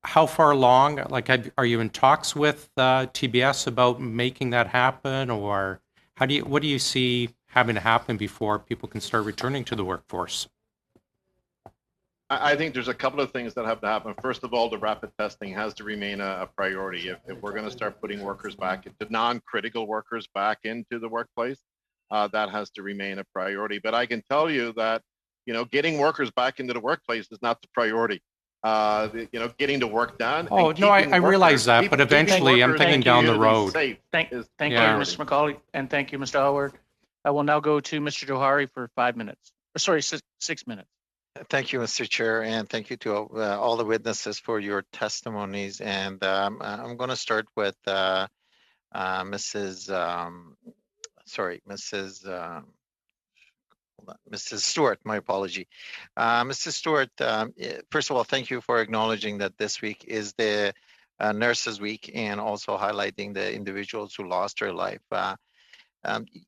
how far along? Like, are you in talks with TBS about making that happen, or what do you see having to happen before people can start returning to the workforce? I think there's a couple of things that have to happen. First of all, the rapid testing has to remain a priority. If we're going to start putting workers back into non-critical workers back into the workplace, that has to remain a priority. But I can tell you that, getting workers back into the workplace is not the priority. Getting the work done. Oh, no, I realize that, but eventually I'm thinking down the road. Thank you, Mr. McCauley, and thank you, Mr. Aylward. I will now go to Mr. Johari for 5 minutes. Sorry, 6 minutes. Thank you, Mr. Chair, and thank you to all the witnesses for your testimonies. And I'm going to start with Mrs. Stewart, my apology. Mrs. Stewart, first of all, thank you for acknowledging that this week is the Nurses Week and also highlighting the individuals who lost their life.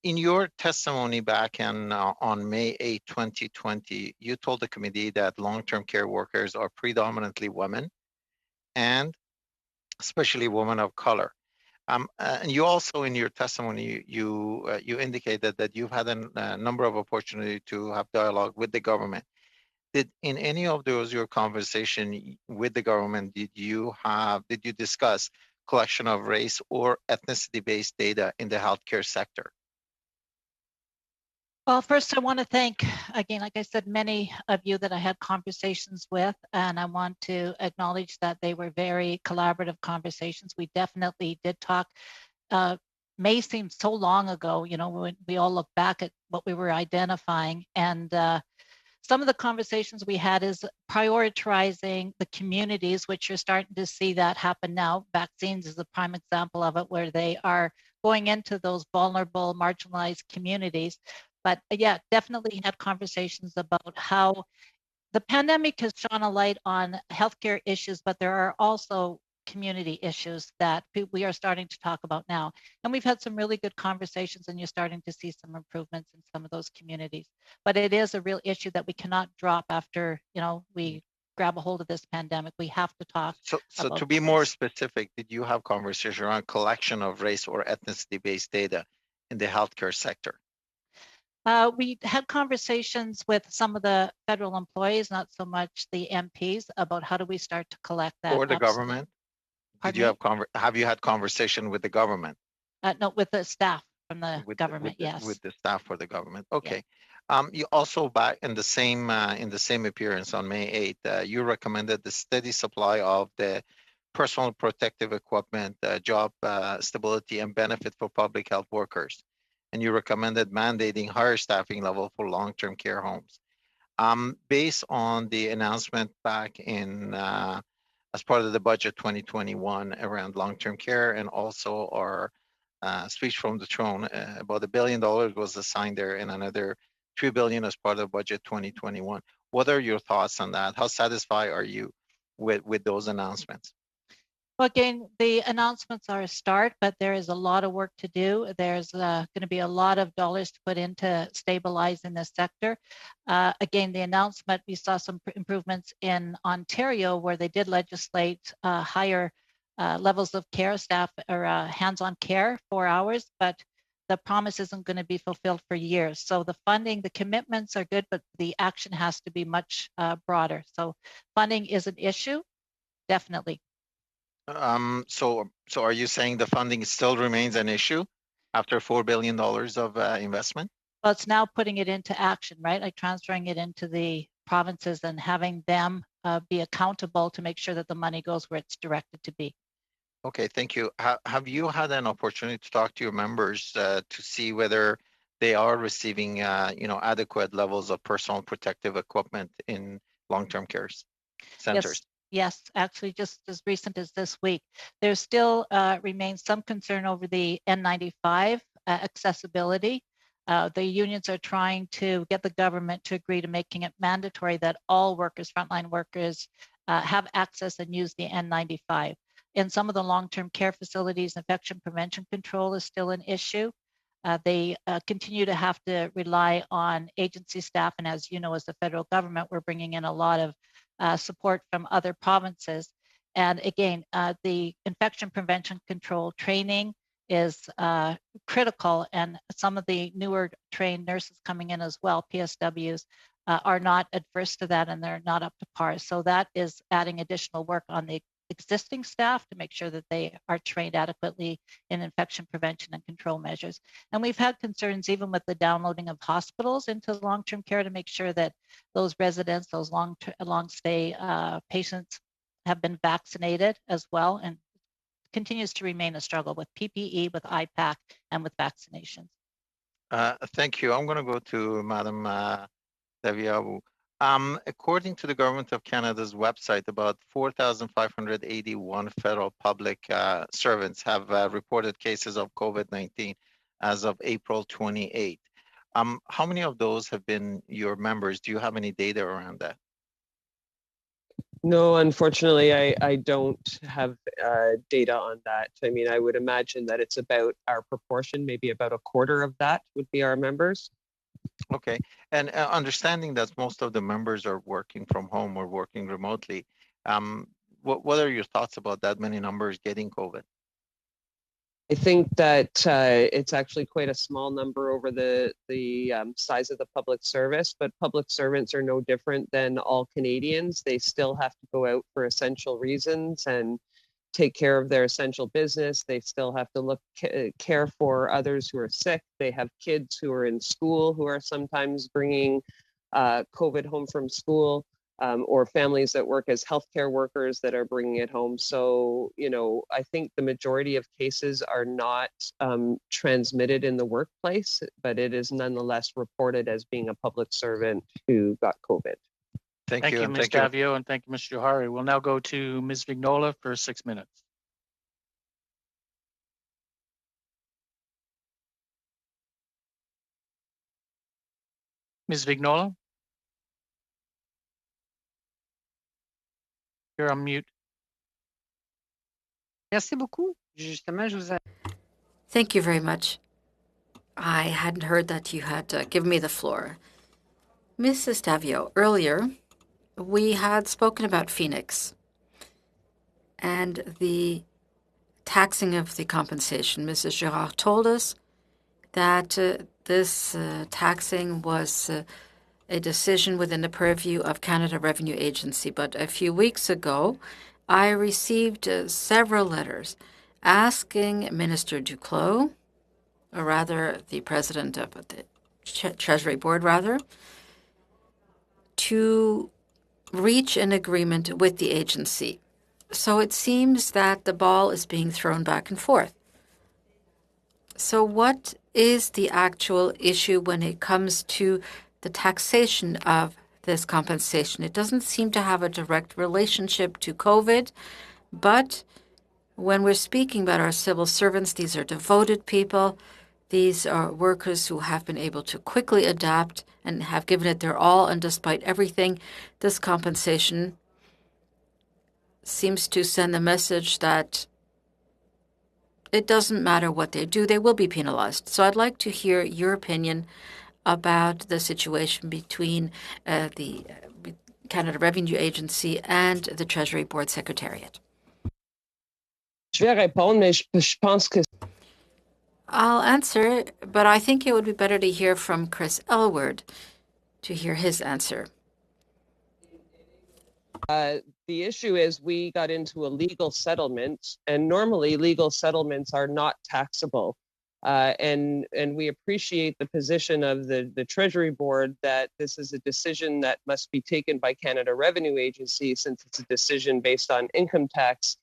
In your testimony back on May 8, 2020, you told the committee that long-term care workers are predominantly women and especially women of color. And you also, in your testimony, you indicated that you've had a number of opportunities to have dialogue with the government. Did in any of those your conversation with the government did you discuss collection of race or ethnicity-based data in the healthcare sector? Well, first, I want to thank, again, like I said, many of you that I had conversations with, and I want to acknowledge that they were very collaborative conversations. We definitely did talk. May seem so long ago, you know, when we all look back at what we were identifying. And some of the conversations we had is prioritizing the communities, which you're starting to see that happen now. Vaccines is a prime example of it, where they are going into those vulnerable, marginalized communities. But yeah, definitely had conversations about how the pandemic has shone a light on healthcare issues, but there are also community issues that we are starting to talk about now. And we've had some really good conversations, and you're starting to see some improvements in some of those communities. But it is a real issue that we cannot drop after, you know, we grab a hold of this pandemic. We have to talk. So to be more specific, did you have conversation around collection of race or ethnicity-based data in the healthcare sector? We had conversations with some of the federal employees, not so much the MPs, about how do we start to collect that. Or the government? Did you have you had conversation with the government? No, with the staff from the government, yes. With the staff for the government. Okay. Yeah. You also back in the same appearance on May 8th, you recommended the steady supply of the personal protective equipment, job stability and benefit for public health workers. And you recommended mandating higher staffing level for long-term care homes. Based on the announcement back in as part of the budget 2021 around long-term care, and also our speech from the throne, about $1 billion was assigned there, and another $3 billion as part of budget 2021. What are your thoughts on that? How satisfied are you with those announcements? Well, again, the announcements are a start, but there is a lot of work to do. There's going to be a lot of dollars to put into stabilizing this sector. Again, the announcement, we saw some improvements in Ontario, where they did legislate higher levels of care, staff or hands-on care, 4 hours, but the promise isn't going to be fulfilled for years. So the funding, the commitments are good, but the action has to be much broader. So funding is an issue, definitely. So are you saying the funding still remains an issue after $4 billion of investment? Well, it's now putting it into action, right? Like transferring it into the provinces and having them be accountable to make sure that the money goes where it's directed to be. Okay, thank you. Have you had an opportunity to talk to your members to see whether they are receiving, adequate levels of personal protective equipment in long-term care centers? Yes, actually, just as recent as this week, there still remains some concern over the N95 accessibility. The unions are trying to get the government to agree to making it mandatory that all workers, frontline workers, have access and use the N95. In some of the long-term care facilities, infection prevention control is still an issue. They continue to have to rely on agency staff, and as you know, as the federal government, we're bringing in a lot of support from other provinces. And again, the infection prevention control training is critical, and some of the newer trained nurses coming in as well, PSWs, are not adverse to that, and they're not up to par. So that is adding additional work on the existing staff to make sure that they are trained adequately in infection prevention and control measures. And we've had concerns even with the downloading of hospitals into long-term care to make sure that those residents, those long stay patients have been vaccinated as well, and continues to remain a struggle with PPE, with IPAC, and with vaccinations. Thank you. I'm going to go to Madam Daviabu. According to the Government of Canada's website, about 4,581 federal public servants have reported cases of COVID-19 as of April 28. How many of those have been your members? Do you have any data around that? No, unfortunately, I don't have data on that. I mean, I would imagine that it's about our proportion, maybe about a quarter of that would be our members. Okay, and understanding that most of the members are working from home or working remotely, what are your thoughts about that many numbers getting COVID? I think that it's actually quite a small number over the size of the public service, but public servants are no different than all Canadians. They still have to go out for essential reasons and take care of their essential business. They still have to care for others who are sick. They have kids who are in school who are sometimes bringing COVID home from school. Or families that work as healthcare workers that are bringing it home. So, you know, I think the majority of cases are not transmitted in the workplace, but it is nonetheless reported as being a public servant who got COVID. Thank you, Ms. Davio, and thank you, Mr. Johari. We'll now go to Ms. Vignola for 6 minutes. Ms. Vignola? You're on mute. Merci beaucoup. Justement, je vous ai... Thank you very much. I hadn't heard that you had given me the floor. Mrs. Davio, earlier we had spoken about Phoenix and the taxing of the compensation. Mrs. Girard told us that this taxing was a decision within the purview of Canada Revenue Agency. But a few weeks ago, I received several letters asking Minister Duclos, or rather the president of the Treasury Board, rather, to reach an agreement with the agency. So it seems that the ball is being thrown back and forth. So what is the actual issue when it comes to the taxation of this compensation? It doesn't seem to have a direct relationship to COVID, but when we're speaking about our civil servants, these are devoted people. These are workers who have been able to quickly adapt and have given it their all, and despite everything, this compensation seems to send the message that it doesn't matter what they do, they will be penalized. So I'd like to hear your opinion about the situation between the Canada Revenue Agency and the Treasury Board Secretariat. I'll answer, but I think it would be better to hear from Chris Elward to hear his answer. The issue is we got into a legal settlement, and normally legal settlements are not taxable. And we appreciate the position of the Treasury Board that this is a decision that must be taken by Canada Revenue Agency since it's a decision based on income tax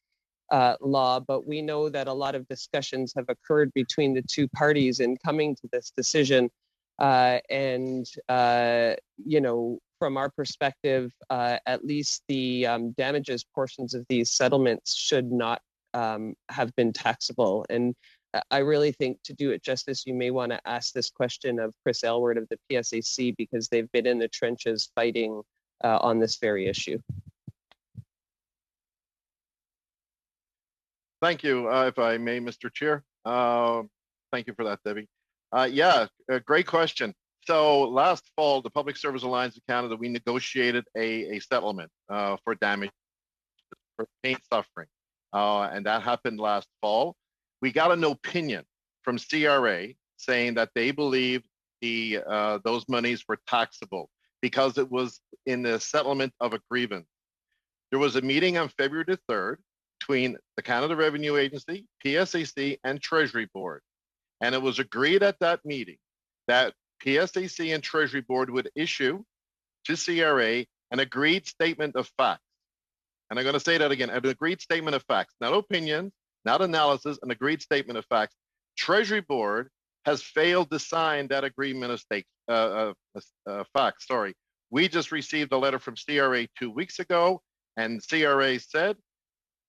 law. But we know that a lot of discussions have occurred between the two parties in coming to this decision. You know, from our perspective, at least the damages portions of these settlements should not have been taxable. And I really think, to do it justice, you may want to ask this question of Chris Elward of the PSAC, because they've been in the trenches fighting on this very issue. Thank you, if I may, Mr. Chair. Thank you for that, Debbie. Yeah, a great question. So last fall, the Public Service Alliance of Canada, we negotiated a settlement for damage, for pain, suffering, and that happened last fall. We got an opinion from CRA saying that they believe those monies were taxable because it was in the settlement of a grievance. There was a meeting on February the 3rd between the Canada Revenue Agency, PSAC, and Treasury Board. And it was agreed at that meeting that PSAC and Treasury Board would issue to CRA an agreed statement of facts. And I'm going to say that again, an agreed statement of facts, not opinions, not analysis, an agreed statement of facts. Treasury Board has failed to sign that agreement of facts. Sorry. We just received a letter from CRA 2 weeks ago, and CRA said,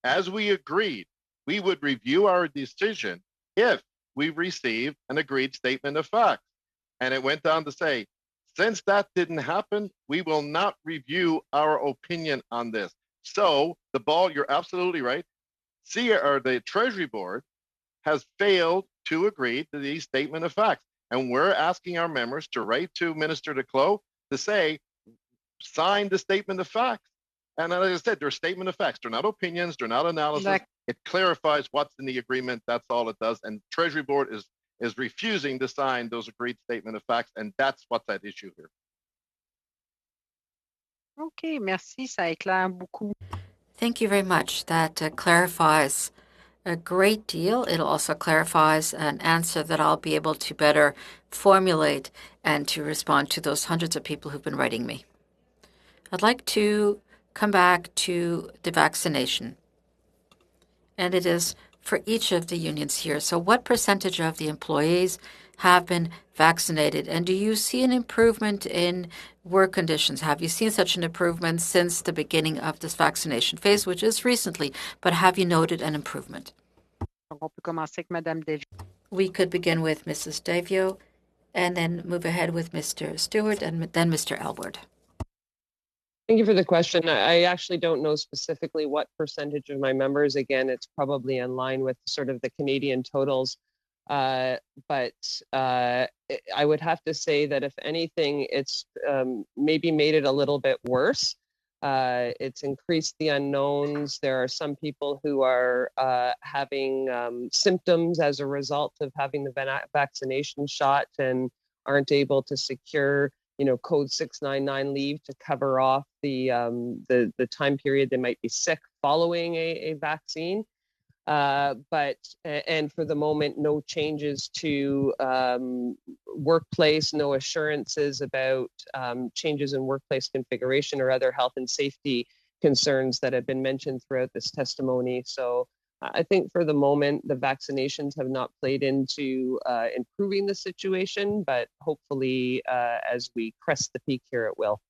as we agreed, we would review our decision if we received an agreed statement of facts. And it went on to say, since that didn't happen, we will not review our opinion on this. So the ball, you're absolutely right. The Treasury Board has failed to agree to the statement of facts. And we're asking our members to write to Minister Duclos to say, sign the statement of facts. And as I said, they're statement of facts. They're not opinions. They're not analysis. It clarifies what's in the agreement. That's all it does. And Treasury Board is refusing to sign those agreed statement of facts. And that's what's at issue here. OK, merci, ça éclaire beaucoup. Thank you very much. That clarifies a great deal. It also clarifies an answer that I'll be able to better formulate and to respond to those hundreds of people who've been writing me. I'd like to come back to the vaccination. And it is for each of the unions here. So what percentage of the employees have been vaccinated? And do you see an improvement in work conditions? Have you seen such an improvement since the beginning of this vaccination phase, which is recently, but have you noted an improvement? On peut commencer avec Madame Devio. We could begin with Mrs. Davio and then move ahead with Mr. Stewart and then Mr. Elward. Thank you for the question. I actually don't know specifically what percentage of my members. Again, it's probably in line with sort of the Canadian totals. But I would have to say that if anything, it's maybe made it a little bit worse. It's increased the unknowns. There are some people who are having symptoms as a result of having the vaccination shot and aren't able to secure code 699 leave to cover off the time period they might be sick following a vaccine. And for the moment, no changes to workplace, no assurances about changes in workplace configuration or other health and safety concerns that have been mentioned throughout this testimony. So I think for the moment, the vaccinations have not played into improving the situation, but hopefully as we crest the peak here, it will.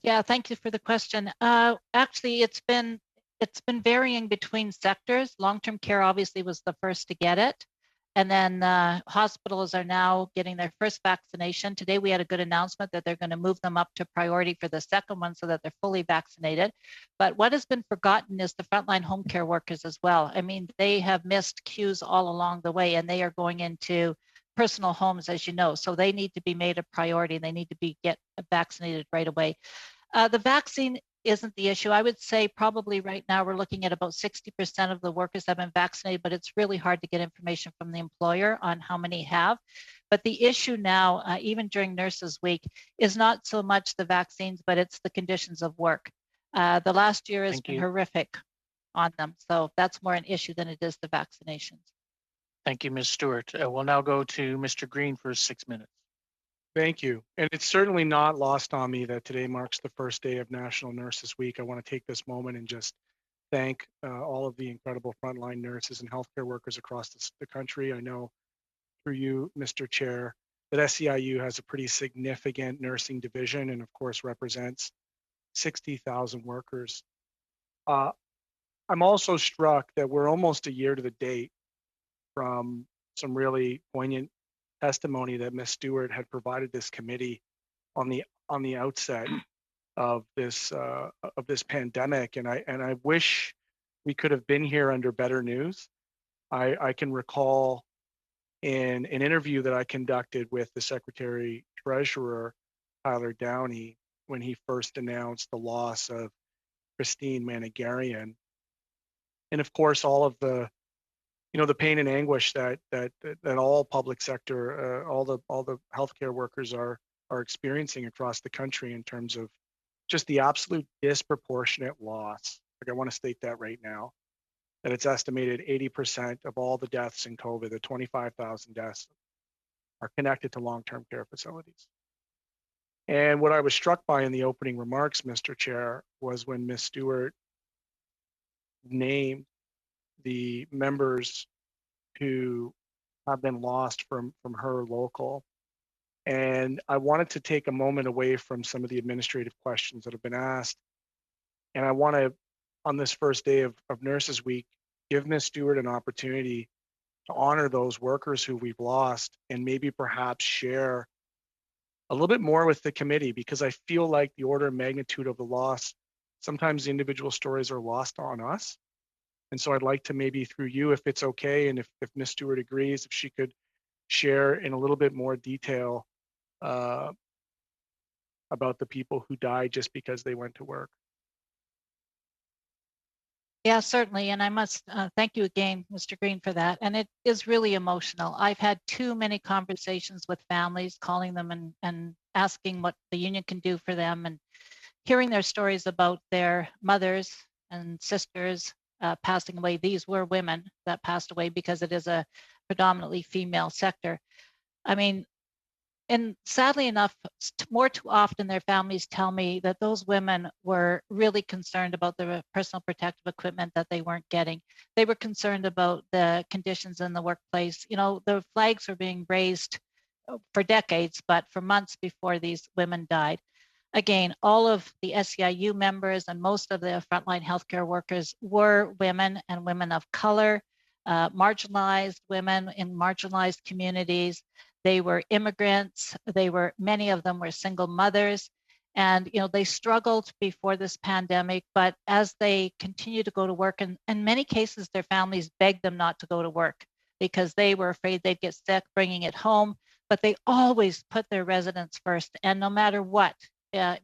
Yeah, thank you for the question. Actually, it's been varying between sectors. Long-term care obviously was the first to get it. And then hospitals are now getting their first vaccination. Today, we had a good announcement that they're going to move them up to priority for the second one so that they're fully vaccinated. But what has been forgotten is the frontline home care workers as well. I mean, they have missed queues all along the way, and they are going into personal homes, as you know. So they need to be made a priority. They need to get vaccinated right away. The vaccine isn't the issue. I would say probably right now we're looking at about 60% of the workers have been vaccinated, but it's really hard to get information from the employer on how many have. But the issue now, even during Nurses Week, is not so much the vaccines, but it's the conditions of work. The last year has been horrific on them. So that's more an issue than it is the vaccinations. Thank you, Ms. Stewart. We'll now go to Mr. Green for 6 minutes. Thank you. And it's certainly not lost on me that today marks the first day of National Nurses Week. I want to take this moment and just thank all of the incredible frontline nurses and healthcare workers across the country. I know through you, Mr. Chair, that SEIU has a pretty significant nursing division and of course represents 60,000 workers. I'm also struck that we're almost a year to the date from some really poignant testimony that Ms. Stewart had provided this committee on the outset of this pandemic, and I wish we could have been here under better news. I can recall in an interview that I conducted with the Secretary Treasurer Tyler Downey when he first announced the loss of Christine Managarian, and of course all of the the pain and anguish that all public sector, all the healthcare workers are experiencing across the country in terms of just the absolute disproportionate loss. Like I want to state that right now, that it's estimated 80% of all the deaths in COVID, the 25,000 deaths, are connected to long-term care facilities. And what I was struck by in the opening remarks, Mr. Chair, was when Ms. Stewart named the members who have been lost from her local. And I wanted to take a moment away from some of the administrative questions that have been asked. And I want to, on this first day of Nurses Week, give Ms. Stewart an opportunity to honor those workers who we've lost and maybe perhaps share a little bit more with the committee, because I feel like the order of magnitude of the loss, sometimes the individual stories are lost on us. And so I'd like to maybe through you, if it's okay, and if Ms. Stewart agrees, if she could share in a little bit more detail about the people who died just because they went to work. Yeah, certainly. And I must thank you again, Mr. Green, for that. And it is really emotional. I've had too many conversations with families, calling them and asking what the union can do for them, and hearing their stories about their mothers and sisters passing away. These were women that passed away because it is a predominantly female sector. I mean, and sadly enough, more too often their families tell me that those women were really concerned about the personal protective equipment that they weren't getting. They were concerned about the conditions in the workplace. You know, the flags were being raised for decades, but for months before these women died. Again, all of the SEIU members and most of the frontline healthcare workers were women and women of color, marginalized women in marginalized communities. They were immigrants. Many of them were single mothers. And, you know, they struggled before this pandemic, but as they continue to go to work, and in many cases, their families begged them not to go to work because they were afraid they'd get sick bringing it home, but they always put their residents first. And no matter what,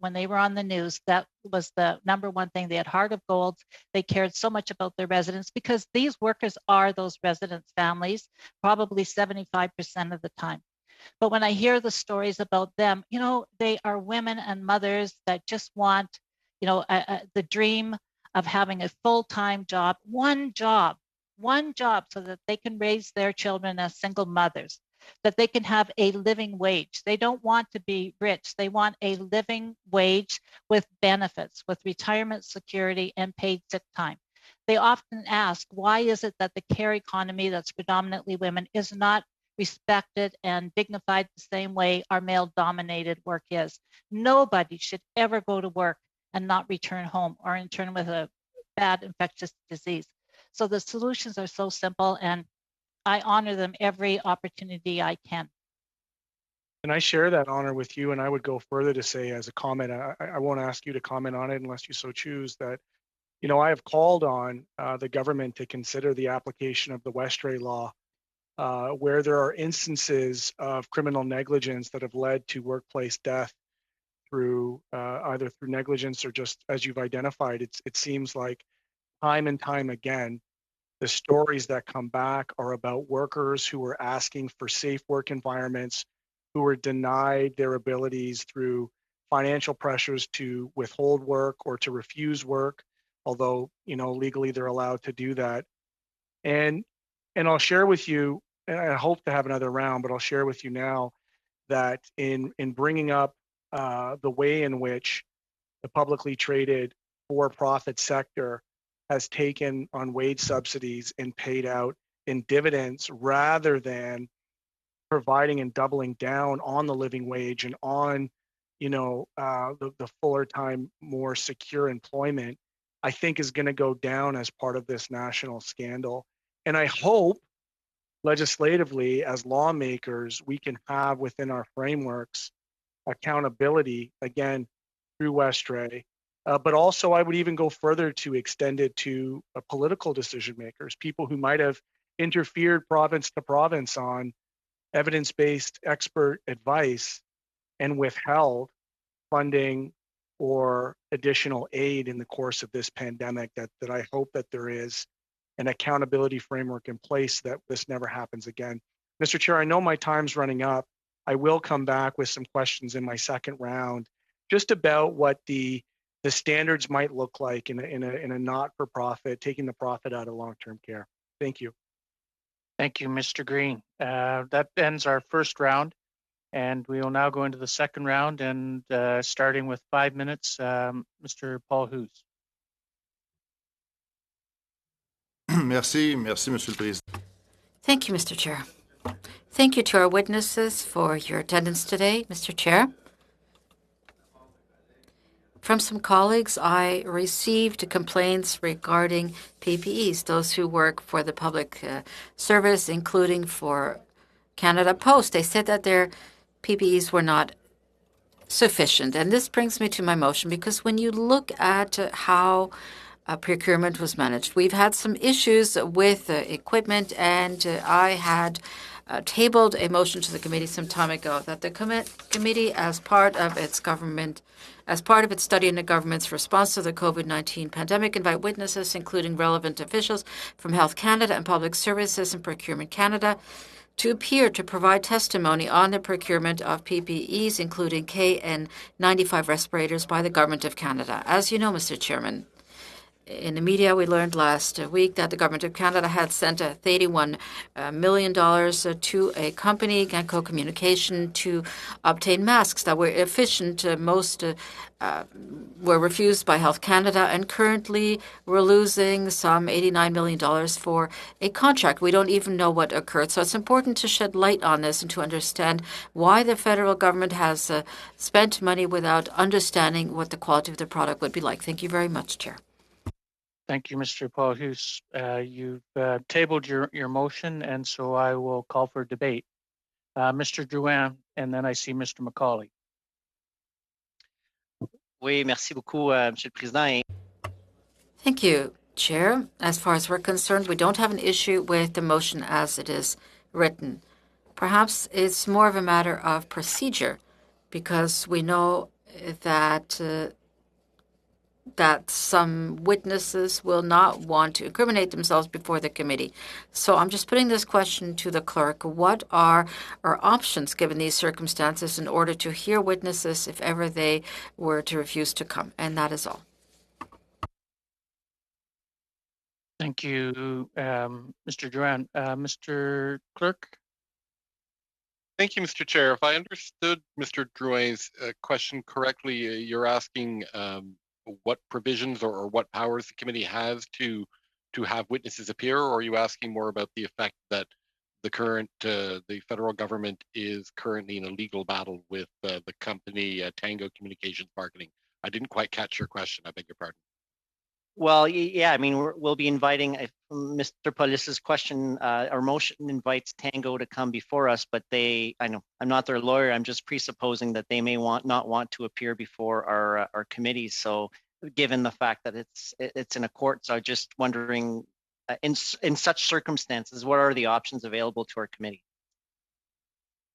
when they were on the news, that was the number one thing. They had heart of gold. They cared so much about their residents because these workers are those residents' families, probably 75% of the time. But when I hear the stories about them, you know, they are women and mothers that just want, you know, the dream of having a full-time job, one job so that they can raise their children as single mothers, that they can have a living wage. They don't want to be rich. They want a living wage with benefits, with retirement security and paid sick time. They often ask, why is it that the care economy that's predominantly women is not respected and dignified the same way our male-dominated work is? Nobody should ever go to work and not return home or return with a bad infectious disease. So the solutions are so simple, and I honor them every opportunity I can. And I share that honor with you, and I would go further to say, as a comment, I won't ask you to comment on it unless you so choose, that, you know, I have called on the government to consider the application of the Westray law, where there are instances of criminal negligence that have led to workplace death through either through negligence or just as you've identified. It seems like time and time again, the stories that come back are about workers who are asking for safe work environments, who were denied their abilities through financial pressures to withhold work or to refuse work, although, you know, legally they're allowed to do that. And I'll share with you, and I hope to have another round, but I'll share with you now that in bringing up the way in which the publicly traded for-profit sector has taken on wage subsidies and paid out in dividends rather than providing and doubling down on the living wage and on, you know, the fuller time, more secure employment, I think is going to go down as part of this national scandal. And I hope legislatively, as lawmakers, we can have within our frameworks accountability, again, through Westray. But also, I would even go further to extend it to political decision makers, people who might have interfered province to province on evidence-based expert advice and withheld funding or additional aid in the course of this pandemic, that I hope that there is an accountability framework in place that this never happens again. Mr. Chair, I know my time's running up. I will come back with some questions in my second round, just about what the standards might look like in a not-for-profit, taking the profit out of long-term care. Thank you. Thank you, Mr. Green. That ends our first round, and we will now go into the second round, and starting with 5 minutes, Mr. Paul Hoos. Merci, Monsieur le Président. Thank you, Mr. Chair. Thank you to our witnesses for your attendance today, Mr. Chair. From some colleagues, I received complaints regarding PPEs, those who work for the public service, including for Canada Post. They said that their PPEs were not sufficient. And this brings me to my motion, because when you look at how procurement was managed, we've had some issues with equipment, and I had tabled a motion to the committee some time ago that the committee, as part of its study into government's response to the COVID-19 pandemic, invite witnesses, including relevant officials from Health Canada and Public Services and Procurement Canada, to appear to provide testimony on the procurement of PPEs, including KN95 respirators, by the Government of Canada. As you know, Mr. Chairman, in the media, we learned last week that the Government of Canada had sent $31 million to a company, OGGGO Communication, to obtain masks that were efficient. Most were refused by Health Canada, and currently we're losing some $89 million for a contract. We don't even know what occurred. So it's important to shed light on this and to understand why the federal government has spent money without understanding what the quality of the product would be like. Thank you very much, Chair. Thank you, Mr. Paul Hughes. You've tabled your motion, and so I will call for debate. Mr. Drouin, and then I see Mr. Macaulay. Oui, merci beaucoup, Monsieur le Président. Thank you, Chair. As far as we're concerned, we don't have an issue with the motion as it is written. Perhaps it's more of a matter of procedure, because we know that some witnesses will not want to incriminate themselves before the committee. So I'm just putting this question to the clerk. What are our options given these circumstances in order to hear witnesses if ever they were to refuse to come? And that is all. Thank you, Mr. Duran. Mr. Clerk? Thank you, Mr. Chair. If I understood Mr. Drouin's question correctly, you're asking what provisions or what powers the committee has to have witnesses appear, or are you asking more about the effect that the federal government is currently in a legal battle with the company Tango Communications Marketing? I didn't quite catch your question. I beg your pardon. Well, yeah, I mean, we'll be inviting, Mr. Paulis's question, our motion invites Tango to come before us, but I know, I'm not their lawyer, I'm just presupposing that they may not want to appear before our committee. So given the fact that it's in a court, so I'm just wondering, in such circumstances, what are the options available to our committee?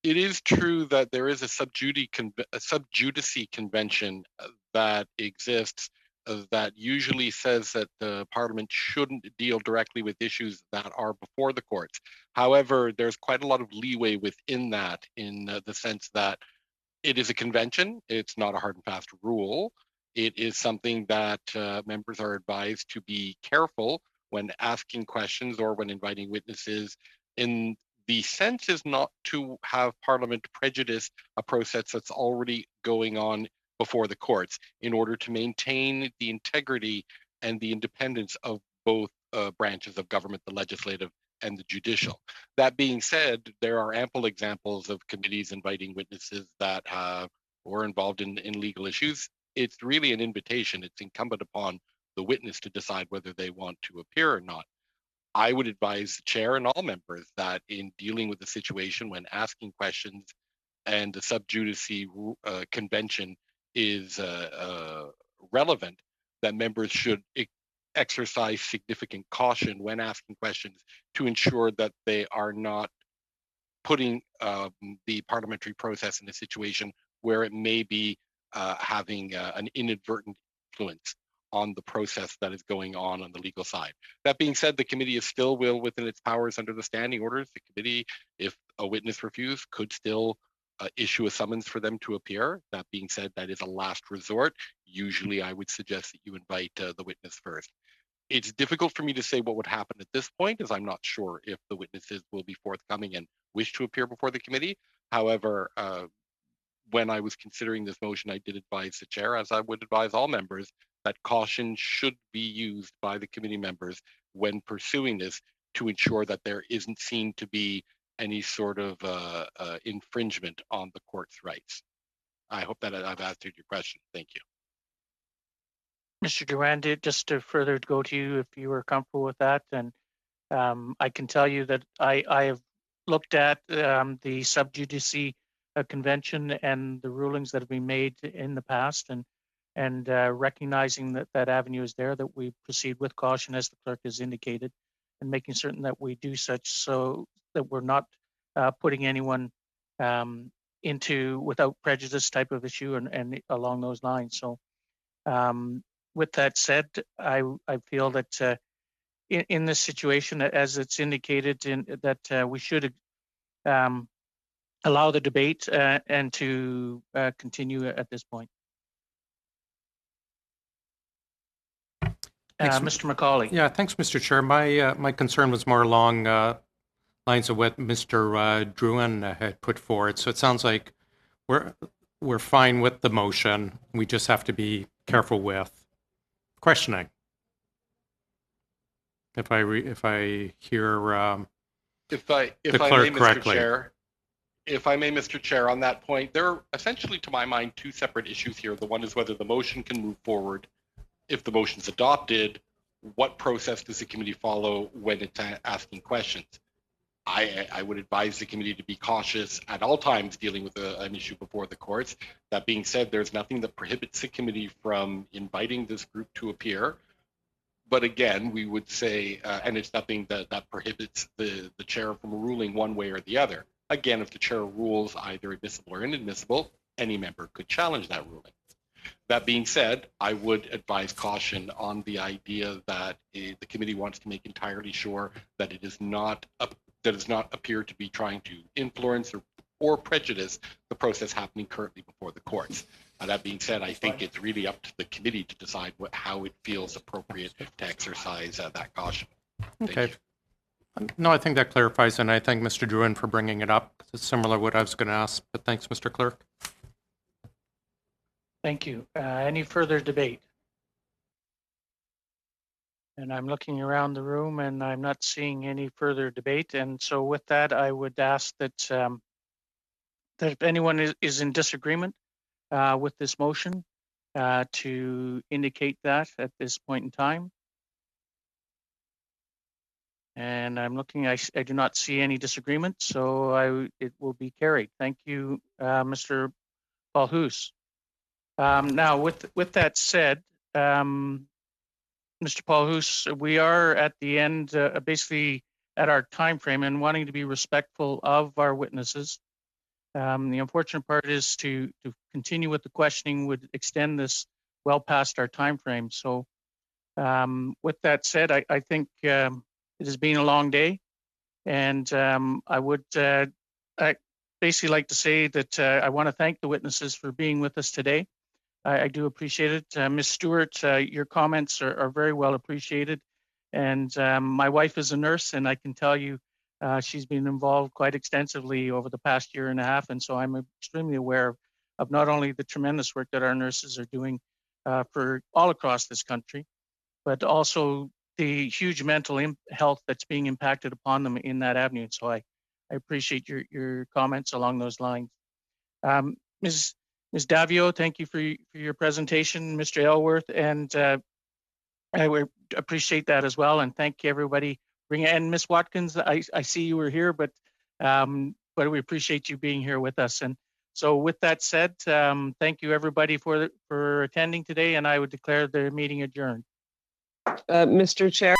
It is true that there is a sub judice convention that exists that usually says that the Parliament shouldn't deal directly with issues that are before the courts. However, there's quite a lot of leeway within that, in the sense that it is a convention. It's not a hard and fast rule. It is something that members are advised to be careful when asking questions or when inviting witnesses. In the sense is not to have Parliament prejudice a process that's already going on before the courts, in order to maintain the integrity and the independence of both branches of government, the legislative and the judicial. That being said, there are ample examples of committees inviting witnesses that were involved in legal issues. It's really an invitation. It's incumbent upon the witness to decide whether they want to appear or not. I would advise the chair and all members that in dealing with the situation, when asking questions and the sub judice convention is relevant, that members should exercise significant caution when asking questions to ensure that they are not putting the parliamentary process in a situation where it may be having an inadvertent influence on the process that is going on the legal side. That being said, the committee is still within its powers under the standing orders. The committee, if a witness refused, could still issue a summons for them to appear. That being said, that is a last resort. Usually I would suggest that you invite the witness first. It's difficult for me to say what would happen at this point, as I'm not sure if the witnesses will be forthcoming and wish to appear before the committee. However, when I was considering this motion, I did advise the chair, as I would advise all members, that caution should be used by the committee members when pursuing this, to ensure that there isn't seen to be any sort of infringement on the court's rights. I hope that I've answered your question. Thank you. Mr. Durand, just to further go to you, if you were comfortable with that, and I can tell you that I have looked at the sub judice convention and the rulings that have been made in the past, and recognizing that that avenue is there, that we proceed with caution, as the clerk has indicated, and making certain that we do such so that we're not putting anyone into without prejudice type of issue and along those lines. So with that said, I feel that in this situation, as it's indicated, that we should allow the debate and to continue at this point. Mr. McCauley. Yeah, thanks, Mr. Chair. My concern was more along lines of what Mr. Drouin had put forward. So it sounds like we're fine with the motion. We just have to be careful with questioning. If I hear if I may, Mr. Chair, if I may, Mr. Chair, on that point, there are essentially, to my mind, two separate issues here. The one is whether the motion can move forward. If the motion's adopted, what process does the committee follow when it's asking questions? I would advise the committee to be cautious at all times dealing with an issue before the courts. That being said, there's nothing that prohibits the committee from inviting this group to appear. But again, we would say, and it's nothing that prohibits the chair from ruling one way or the other. Again, if the chair rules either admissible or inadmissible, any member could challenge that ruling. That being said, I would advise caution on the idea that the committee wants to make entirely sure that it is not does not appear to be trying to influence or prejudice the process happening currently before the courts. That being said, I think it's really up to the committee to decide how it feels appropriate to exercise that caution. Okay. No, I think that clarifies, and I thank Mr. Drouin for bringing it up. It's similar to what I was going to ask, but thanks, Mr. Clerk. Thank you. Any further debate? And I'm looking around the room and I'm not seeing any further debate. And so with that, I would ask that that if anyone is in disagreement with this motion, to indicate that at this point in time. And I'm looking, I do not see any disagreement, so it will be carried. Thank you, Mr. Paul Hoos. Now, with that said, Mr. Paul Hoos, we are at the end, basically at our time frame, and wanting to be respectful of our witnesses. The unfortunate part is to continue with the questioning would extend this well past our time frame. So with that said, I think it has been a long day, and I would basically like to say that I want to thank the witnesses for being with us today. I do appreciate it. Ms. Stewart, your comments are very well appreciated. And my wife is a nurse, and I can tell you she's been involved quite extensively over the past year and a half. And so I'm extremely aware of not only the tremendous work that our nurses are doing for all across this country, but also the huge mental health that's being impacted upon them in that avenue. And so I appreciate your comments along those lines. Ms. Davio, thank you for your presentation, Mr. Aylworth, and I would appreciate that as well. And thank you, everybody. And Ms. Watkins, I see you were here, but we appreciate you being here with us. And so with that said, thank you, everybody, for attending today, and I would declare the meeting adjourned. Mr. Chair.